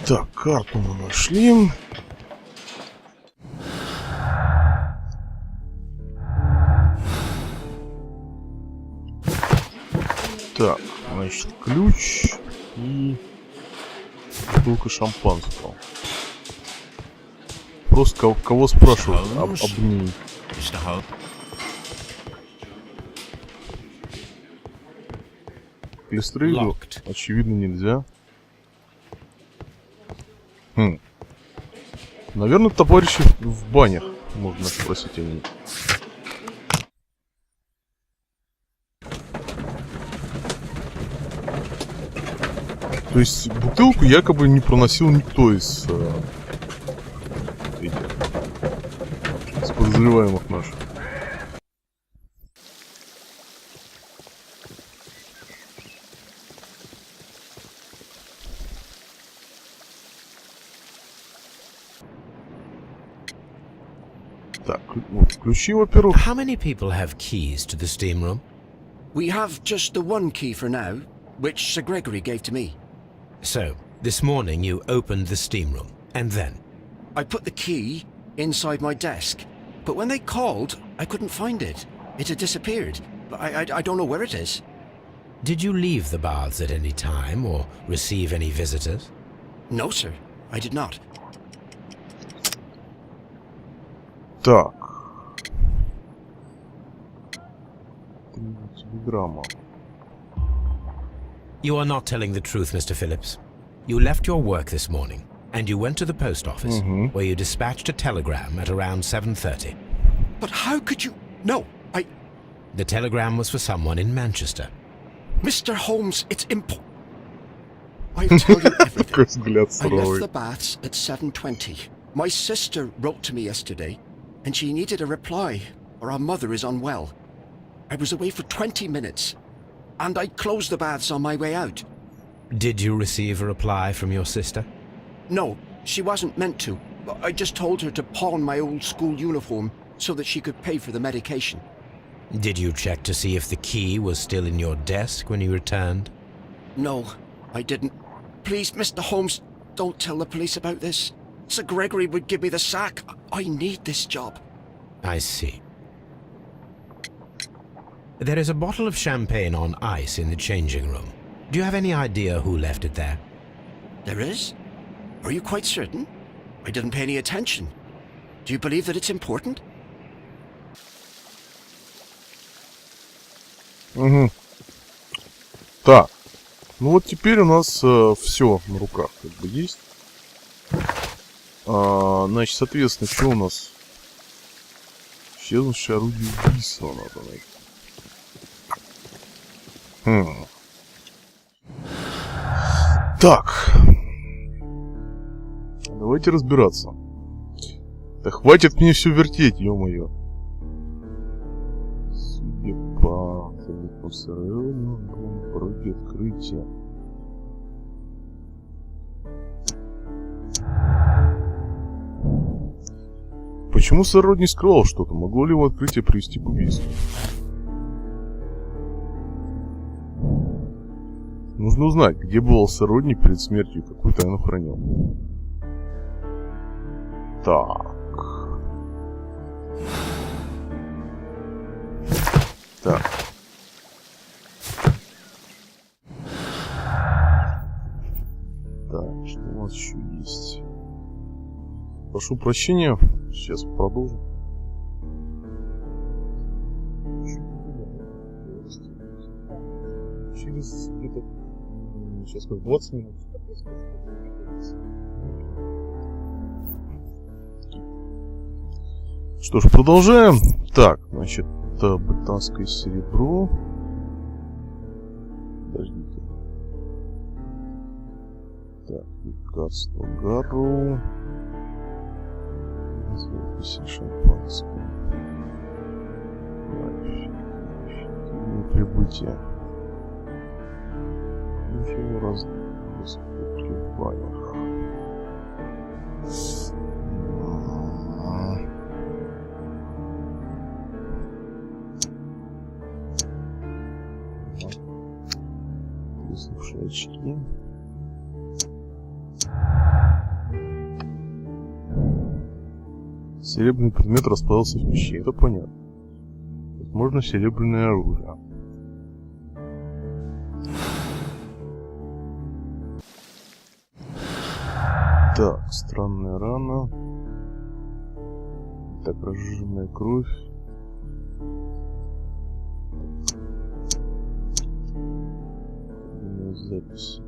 Так, карту мы нашли. Так, значит, ключ и бутылка шампанского. Просто кого спрашивают об ней? К Лестрейду, очевидно, нельзя. Наверное, товарищи в банях можно спросить о ней. То есть бутылку якобы не проносил никто из подозреваемых наших. Так, вот ключи, во-первых. How many people have keys to the steam room? We have just the one key for now, which Sir Gregory gave to me. So, this morning you opened the steam room, and then? I put the key inside my desk, but when they called, I couldn't find it. It had disappeared. I don't know where it is. Did you leave the baths at any time, or receive any visitors? No, sir, I did not. Так. Телеграмма. You are not telling the truth, Mr. Phillips. You left your work this morning, and you went to the post office, where you dispatched a telegram at around 7:30. But how could you... No, The telegram was for someone in Manchester. Mr. Holmes, it's I'll tell you everything. Какой взгляд I left суровый. the baths at 7:20. My sister wrote to me yesterday, and she needed a reply, or our mother is unwell. I was away for 20 minutes, and I closed the baths on my way out. Did you receive a reply from your sister? No, she wasn't meant to. I just told her to pawn my old school uniform so that she could pay for the medication. Did you check to see if the key was still in your desk when you returned? No, I didn't. Please, Mr. Holmes, don't tell the police about this. Sir Gregory would give me the sack. I need this job. I see. There is a bottle of champagne on ice in the changing room. Do you have any idea who left it there? There is? Are you quite certain? I didn't pay any attention. Do you believe that it's important? Угу. Так. Ну вот теперь у нас все на руках как бы есть. Значит, соответственно, что у нас? Исчезнувшее орудие убийства надо найти. Так. Давайте разбираться. Да хватит мне все вертеть, ё-моё. Судя по пороге открытия. Почему сэр Род не скрывал что-то? Могло ли его открытие привести к убийству? Нужно узнать, где был сэр Родни перед смертью, какую тайну хранил. Так. Так. Так, что у нас еще есть? Прошу прощения, сейчас продолжим. Через где-то сейчас как 20 минут. Что ж, продолжаем. Так, значит, британское серебро. Подождите. Так, лекарство Гарроу. Записи шампанское. Прибытие. Ничего раз в колебаниях. Треснувшие очки. Серебряный предмет расплавился в печи, это понятно. Возможно, серебряное оружие. Так, странная рана. Так, разжиженная кровь. Запись.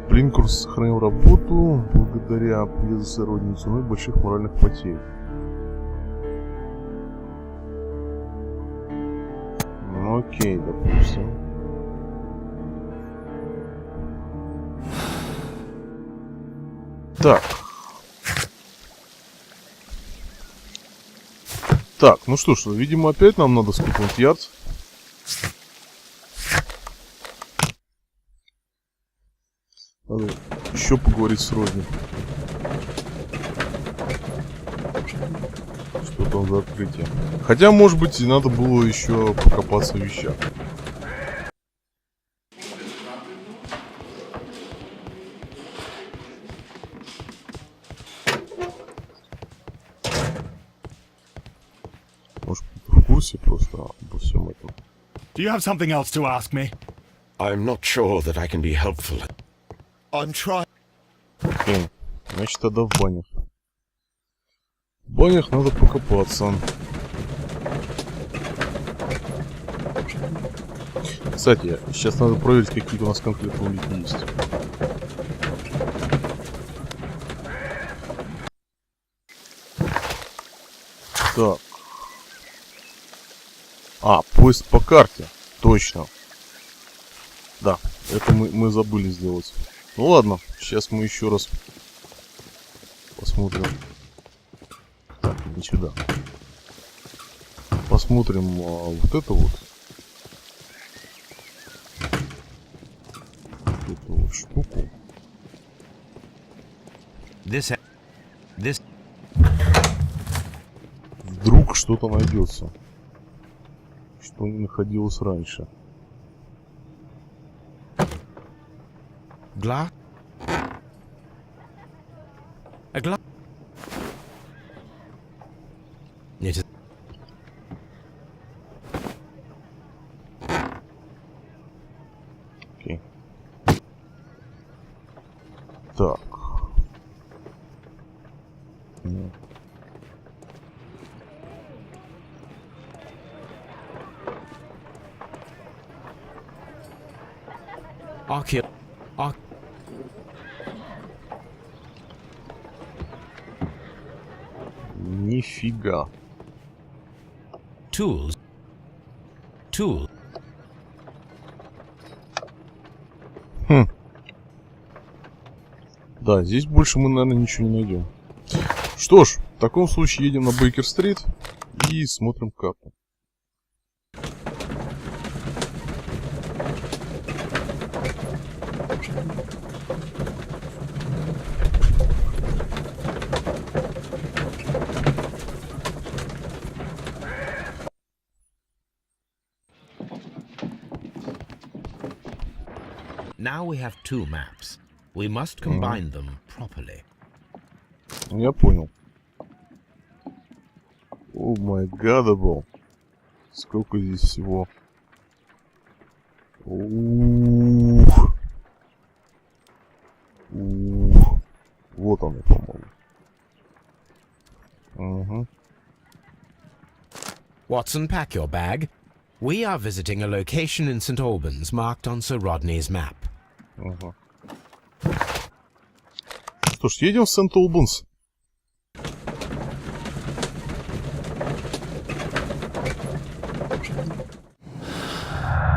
Блинкурс сохранил работу благодаря приезду сэра Родни ценой больших моральных потерь. Ну окей, допустим. Так. Так, ну что ж, видимо, опять нам надо в Скотланд-Ярд. Надо еще поговорить с Родни. Что там за открытие? Хотя, может быть, и надо было еще покопаться в вещах. Может, в курсе просто обо всем этом. Do you have something else to ask me? I'm not sure that I can be helpful. I'm trying. Окей. Значит, тогда в банях. В банях надо покопаться. Кстати, сейчас надо проверить, какие у нас конкретно улики есть. Так. А, поезд по карте. Точно. Да, это мы забыли сделать. Ну ладно, сейчас мы еще раз посмотрим. Так, иди сюда. Посмотрим вот это вот. Эту вот штуку. Вдруг что-то найдется, что не находилось раньше. Glass? A glass? It is. Окей. Так. Нифига. Tools. Хм. Да, здесь больше мы, наверное, ничего не найдем. Что ж, в таком случае едем на Бейкер-стрит и смотрим карту. Now we have two maps. We must combine them properly. Я понял. О май гадабл. Сколько здесь всего. Ух. Ух. Вот оно, по-моему. Угу. Watson, pack your bag. We are visiting a location in St. Albans marked on Sir Rodney's map. Угу. Что ж, едем в Сент-Олбанс.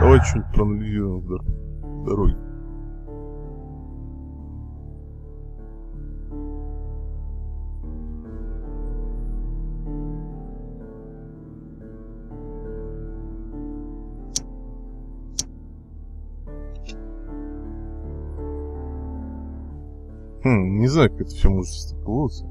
Давай что-нибудь проанализируем в дороге. Не знаю, как это все может стыковаться.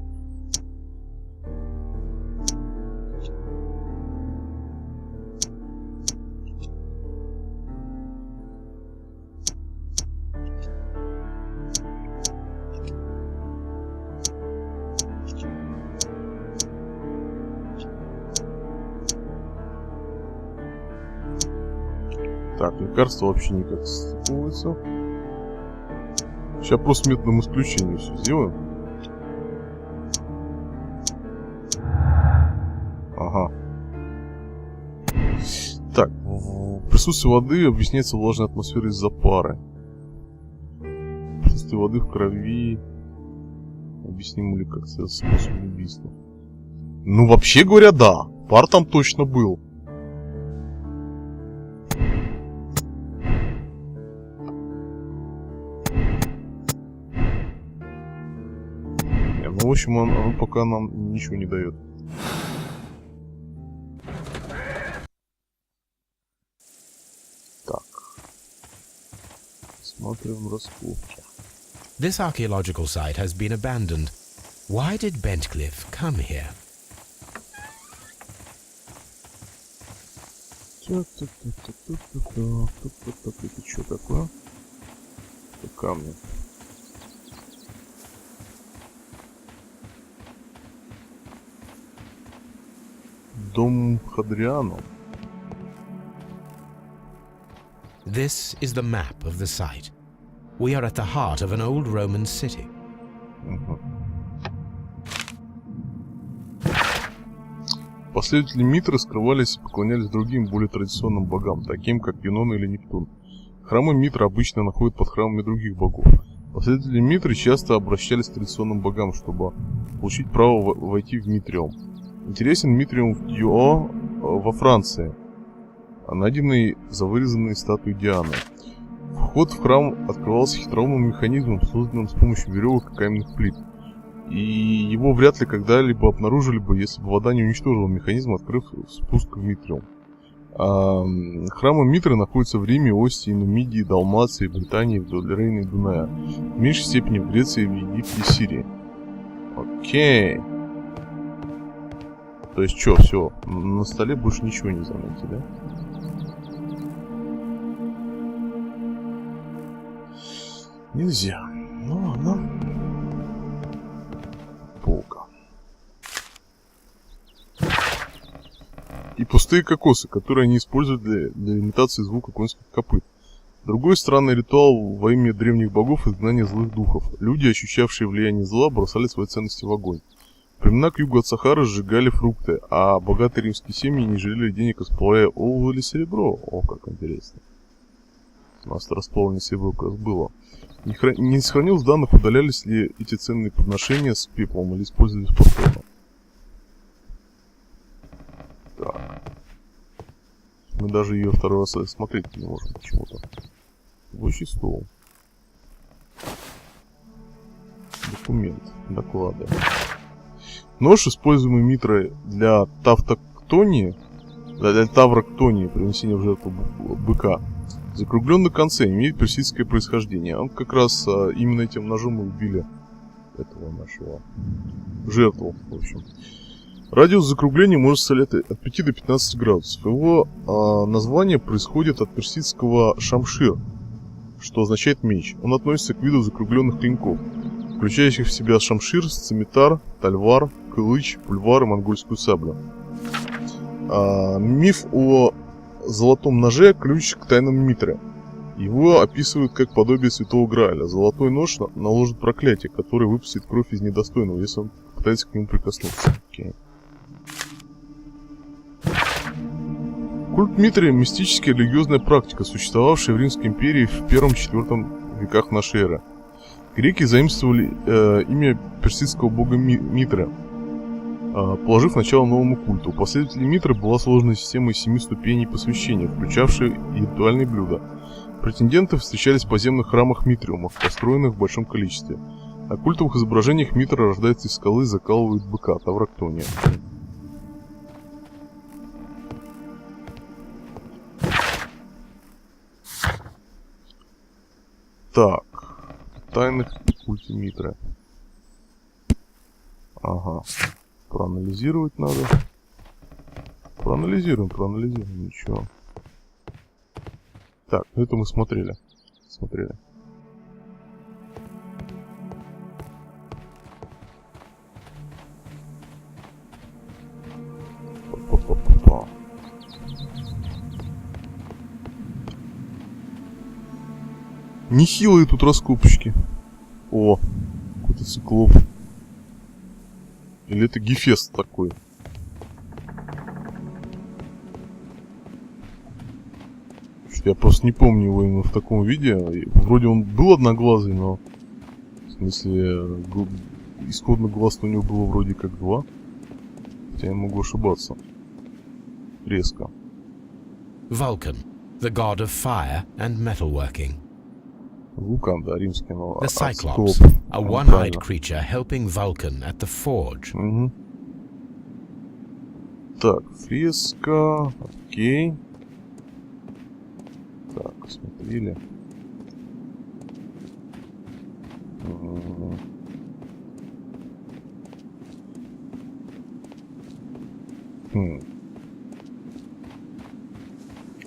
Так, лекарство вообще никак не стыковывается. Сейчас просто методом исключения все сделаем. Ага. Так, в присутствии воды объясняется влажная атмосфера из-за пары. отсутствие воды в крови. Объяснимо ли как-то способ убийства? Ну, вообще говоря, да. Пар там точно был. Ну, в общем, он пока нам ничего не дает. Так. Смотрим раскопки. This archaeological site has been abandoned. Why did Bentcliffe come here? Это что такое? Это камни. Дом Хадриану. This is the map of the site. We are at the heart of an old Roman city. Последователи Митры скрывались и поклонялись другим, более традиционным богам, таким как Юнон или Нептун. Храмы Митры обычно находят под храмами других богов. Последователи Митры часто обращались к традиционным богам, чтобы получить право войти в Митриум. Интересен Митриум в Дьюо во Франции, найденный за вырезанной статуей Дианы. Вход в храм открывался хитроумным механизмом, созданным с помощью веревок и каменных плит. И его вряд ли когда-либо обнаружили бы, если бы вода не уничтожила механизм, открыв спуск в Митриум. Храмы Митры находятся в Риме, Остии, Нумидии, Далмации, Британии, вдоль Рейна и Дуная. В меньшей степени в Греции, в Египте и Сирии. Окей. То есть что, все, на столе больше ничего не заметите, да? Нельзя. Ну ладно. Полка. И пустые кокосы, которые они используют для имитации звука конских копыт. Другой странный ритуал во имя древних богов — изгнания злых духов. Люди, ощущавшие влияние зла, бросали свои ценности в огонь. В племена к югу от Сахары сжигали фрукты, а богатые римские семьи не жалели денег, расплавляя олово или серебро. О, как интересно. У нас расплавленное серебро как раз было. Не сохранилось данных, удалялись ли эти ценные подношения с пеплом или использовались повторно. Так. Мы даже ее второй раз смотреть не можем почему-то. Рабочий стол. Документ. Доклады. Нож, используемый Митрой для тавроктонии, при несении в жертву быка, закруглен на конце, имеет персидское происхождение. Он как раз именно этим ножом и убили этого нашего жертву, в общем. Радиус закругления может составлять от 5 до 15 градусов. Его название происходит от персидского шамшир, что означает меч. Он относится к виду закругленных клинков, включающих в себя шамшир, сцимитар, тальвар, кылыч, пульвар и монгольскую саблю. Миф о золотом ноже — ключ к тайнам Митры. Его описывают как подобие святого Грааля. Золотой нож наложит проклятие, которое выпустит кровь из недостойного, если он пытается к нему прикоснуться. Okay. Культ Митры — мистическая религиозная практика, существовавшая в Римской империи в 1-4 веках нашей эры. Греки заимствовали имя персидского бога Митры, положив начало новому культу. У последователей Митры была сложная система из 7 ступеней посвящения, включавшая и ритуальные блюда. Претенденты встречались в подземных храмах Митриумов, построенных в большом количестве. На культовых изображениях Митра рождается из скалы и закалывает быка, тавроктония. Так. Тайных культе Митры. Ага. Проанализировать надо. Проанализируем, ничего. Так, это мы смотрели. Па-па-па-па-па. Нехилые тут раскопочки. О, какой-то циклоп. Или это Гефест такой? Я просто не помню его именно в таком виде. Вроде он был одноглазый, но Если исходно глаз у него было вроде как 2. Хотя я могу ошибаться. Резко. Vulcan, the god of fire and metalworking. Вулкан, да, римский, но... The циклоп. Cyclops, a Ну, one-eyed правильно. creature helping Vulcan at the forge. Угу. Так, фреска. Окей. Так, смотрели.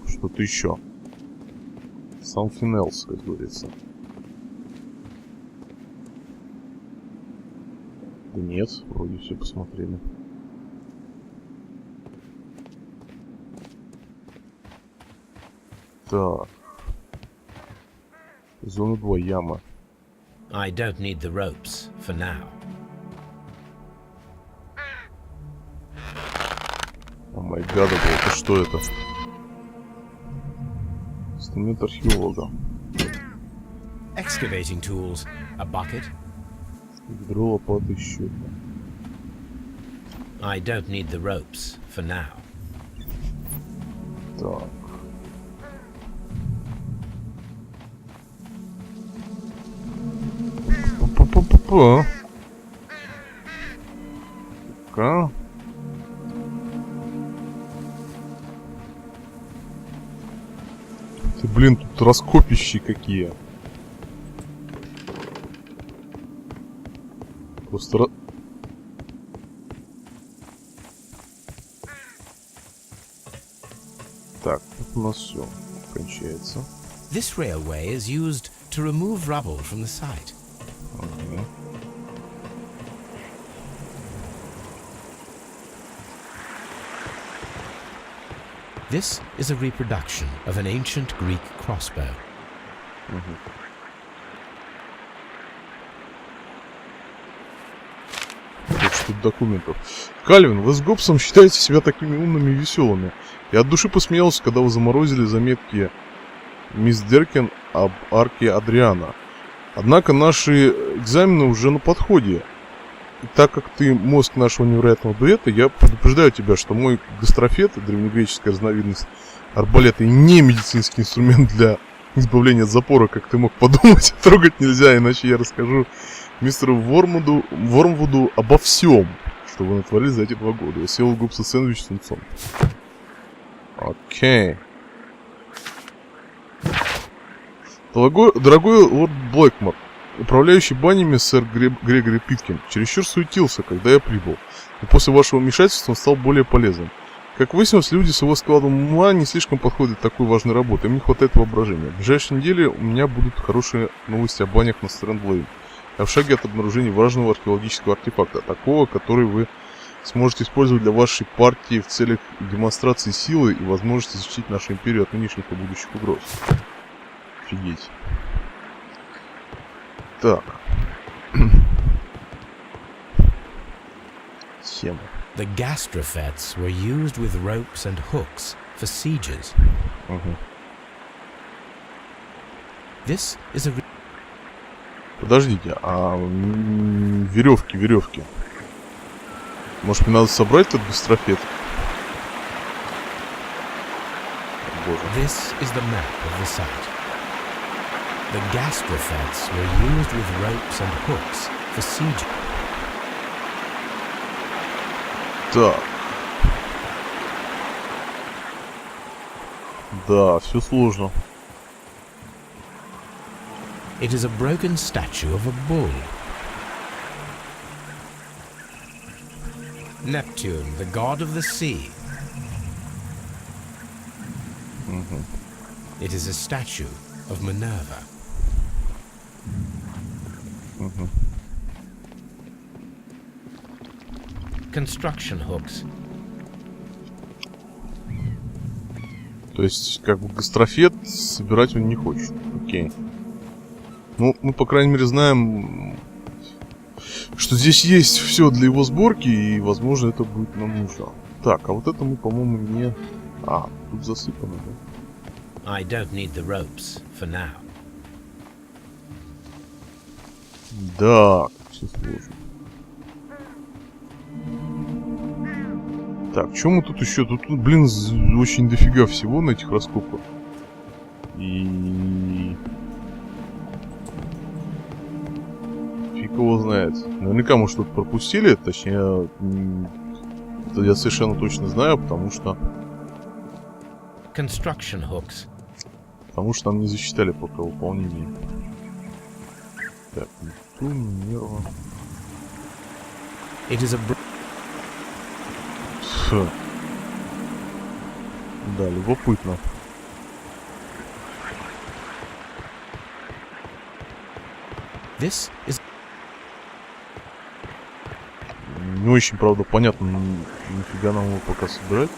Что-то еще. Something else, как говорится. Да нет, вроде все посмотрели. Так. Зона 2, яма. I don't need the ropes for now. О май гад, это что это? Инструмент археолога. Excavating tools, a bucket. Ведро, лопата и щетка. I don't need the ropes for now. Так. Па-па-па-па. Так. Ты, блин, тут раскопищи какие. Просто... Так, тут у нас все кончается. This railway is used to remove rubble from the site. Ага. This is a reproduction of an ancient Greek crossbow. Больше тут документов. Кальвин, вы с Гоббсом считаете себя такими умными и веселыми. Я от души посмеялся, когда вы заморозили заметки мисс Деркин об арке Адриана. Однако наши экзамены уже на подходе. И так как ты мозг нашего невероятного дуэта, я предупреждаю тебя, что мой гастрофет, древнегреческая разновидность арбалета, и не медицинский инструмент для избавления от запора, как ты мог подумать, трогать нельзя, иначе я расскажу мистеру Вормвуду обо всем, что вы натворили за эти 2 года. Я съел Гоббса сэндвич с тунцом. Окей. Дорогой лорд Блэкмор, управляющий банями сэр Грегори Питкин чересчур суетился, когда я прибыл, и после вашего вмешательства он стал более полезным. Как выяснилось, люди с его складом ума не слишком подходят к такой важной работе, им не хватает воображения. В ближайшей неделе у меня будут хорошие новости о банях на Стрэндлейн. Я в шаге от обнаружения важного археологического артефакта, такого, который вы сможете использовать для вашей партии в целях демонстрации силы и возможности защитить нашу империю от нынешних и будущих угроз. Офигеть. Так. Схема. The gastrofets were used with ropes and hooks for sieges. This is a... Подождите, а веревки. Может, мне надо собрать этот гастрофет? Боже. This is the map of the site. The gastrofets were used with ropes and hooks for siege. Так. Да, все сложно. It is a broken statue of a bull. Neptune, the god of the sea. It is a statue of Minerva. Construction hooks. То есть, как бы гастрофет собирать он не хочет. Окей. Ну, мы, по крайней мере, знаем, что здесь есть все для его сборки, и, возможно, это будет нам нужно. Так, а вот это мы, по-моему, не... А, тут засыпано, да? I don't need the ropes for now. Да, все сложно. Так, что мы тут еще? Тут, блин, очень дофига всего на этих раскопках. И... Фиг его знает. Наверняка мы что-то пропустили. Точнее, это я совершенно точно знаю, потому что... Construction hooks. Потому что нам не засчитали пока выполнение. Так, нерва. It is a Да, любопытно. This is Не очень, правда, понятно, нифига нам его пока собирать.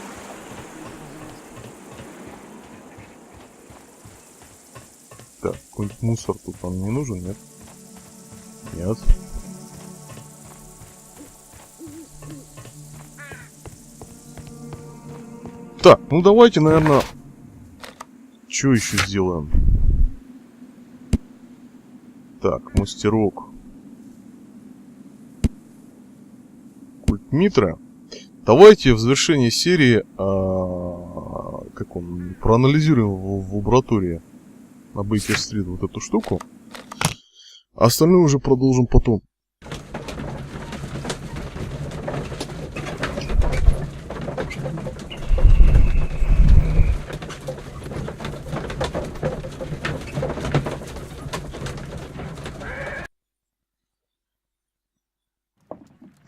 Так, какой-нибудь мусор тут нам не нужен, нет? Нет. Так, ну давайте, наверное, что еще сделаем? Так, мастерок. Культ Митра. Давайте в завершении серии, проанализируем в лаборатории на Бейкер-стрит вот эту штуку. А остальное уже продолжим потом.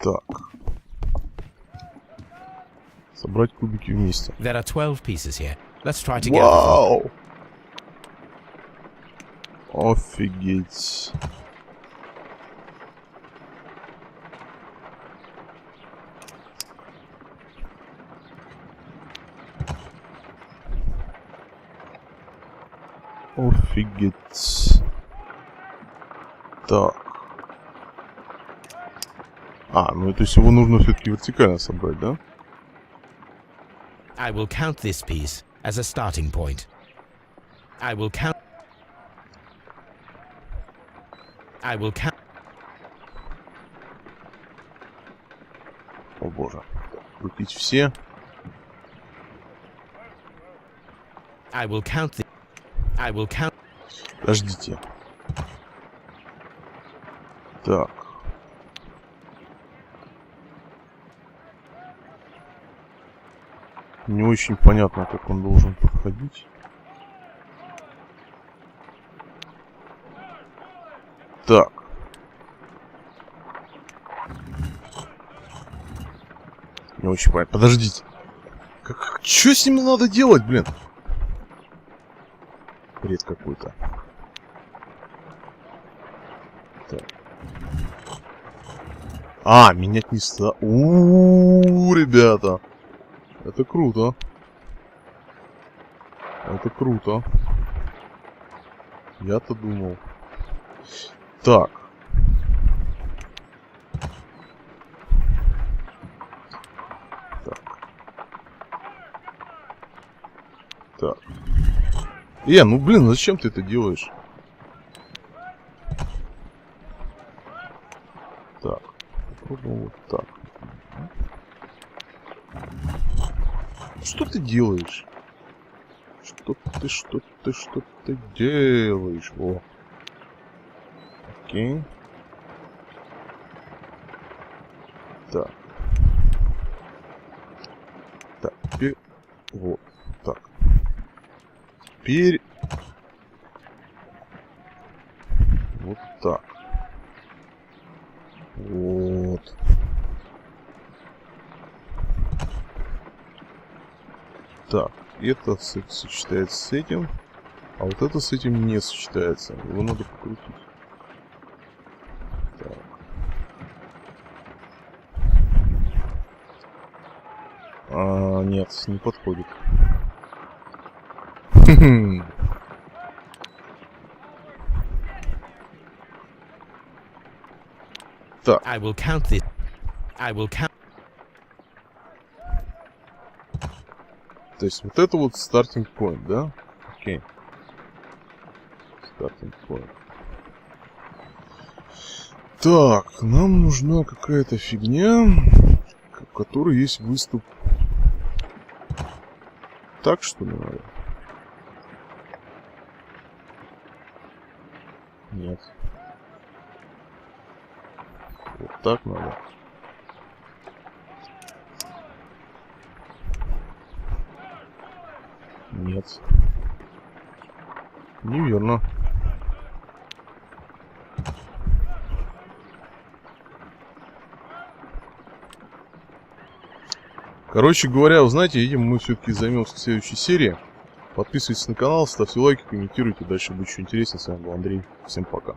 Так. Собрать кубики вместе. There are 12 pieces here. Let's try to gather them. Вау! Офигеть. Офигеть. Так. Ну это всего нужно все-таки вертикально собрать, да? I will count this piece as a starting point. I will count. О боже. Крутить все. I will count. Подождите. Так. Не очень понятно, как он должен подходить. Так. Не очень понятно. Подождите. Что с ним надо делать, блин? Бред какой-то. Так. Менять не стал. Ребята. Это круто. Это круто. Я-то думал. Так. Так. Ну блин, зачем ты это делаешь? Так. Попробуем вот так. Что ты делаешь? Что ты делаешь? О. Окей. Так. Так, теперь... Вот. Так. Теперь... Вот так. Вот. Так, это сочетается с этим, а вот это с этим не сочетается. Его надо покрутить. Так. Нет, не подходит. Так. I will count this. I will count. То есть вот это вот starting point, да? Окей. Starting point. Так, нам нужна какая-то фигня, в которой есть выступ. Так, что ли, надо? Нет. Вот так надо. Нет. Неверно. Короче говоря, вы знаете, этим мы все-таки займемся в следующей серии. Подписывайтесь на канал, ставьте лайки, комментируйте. Дальше будет еще интереснее. С вами был Андрей. Всем пока.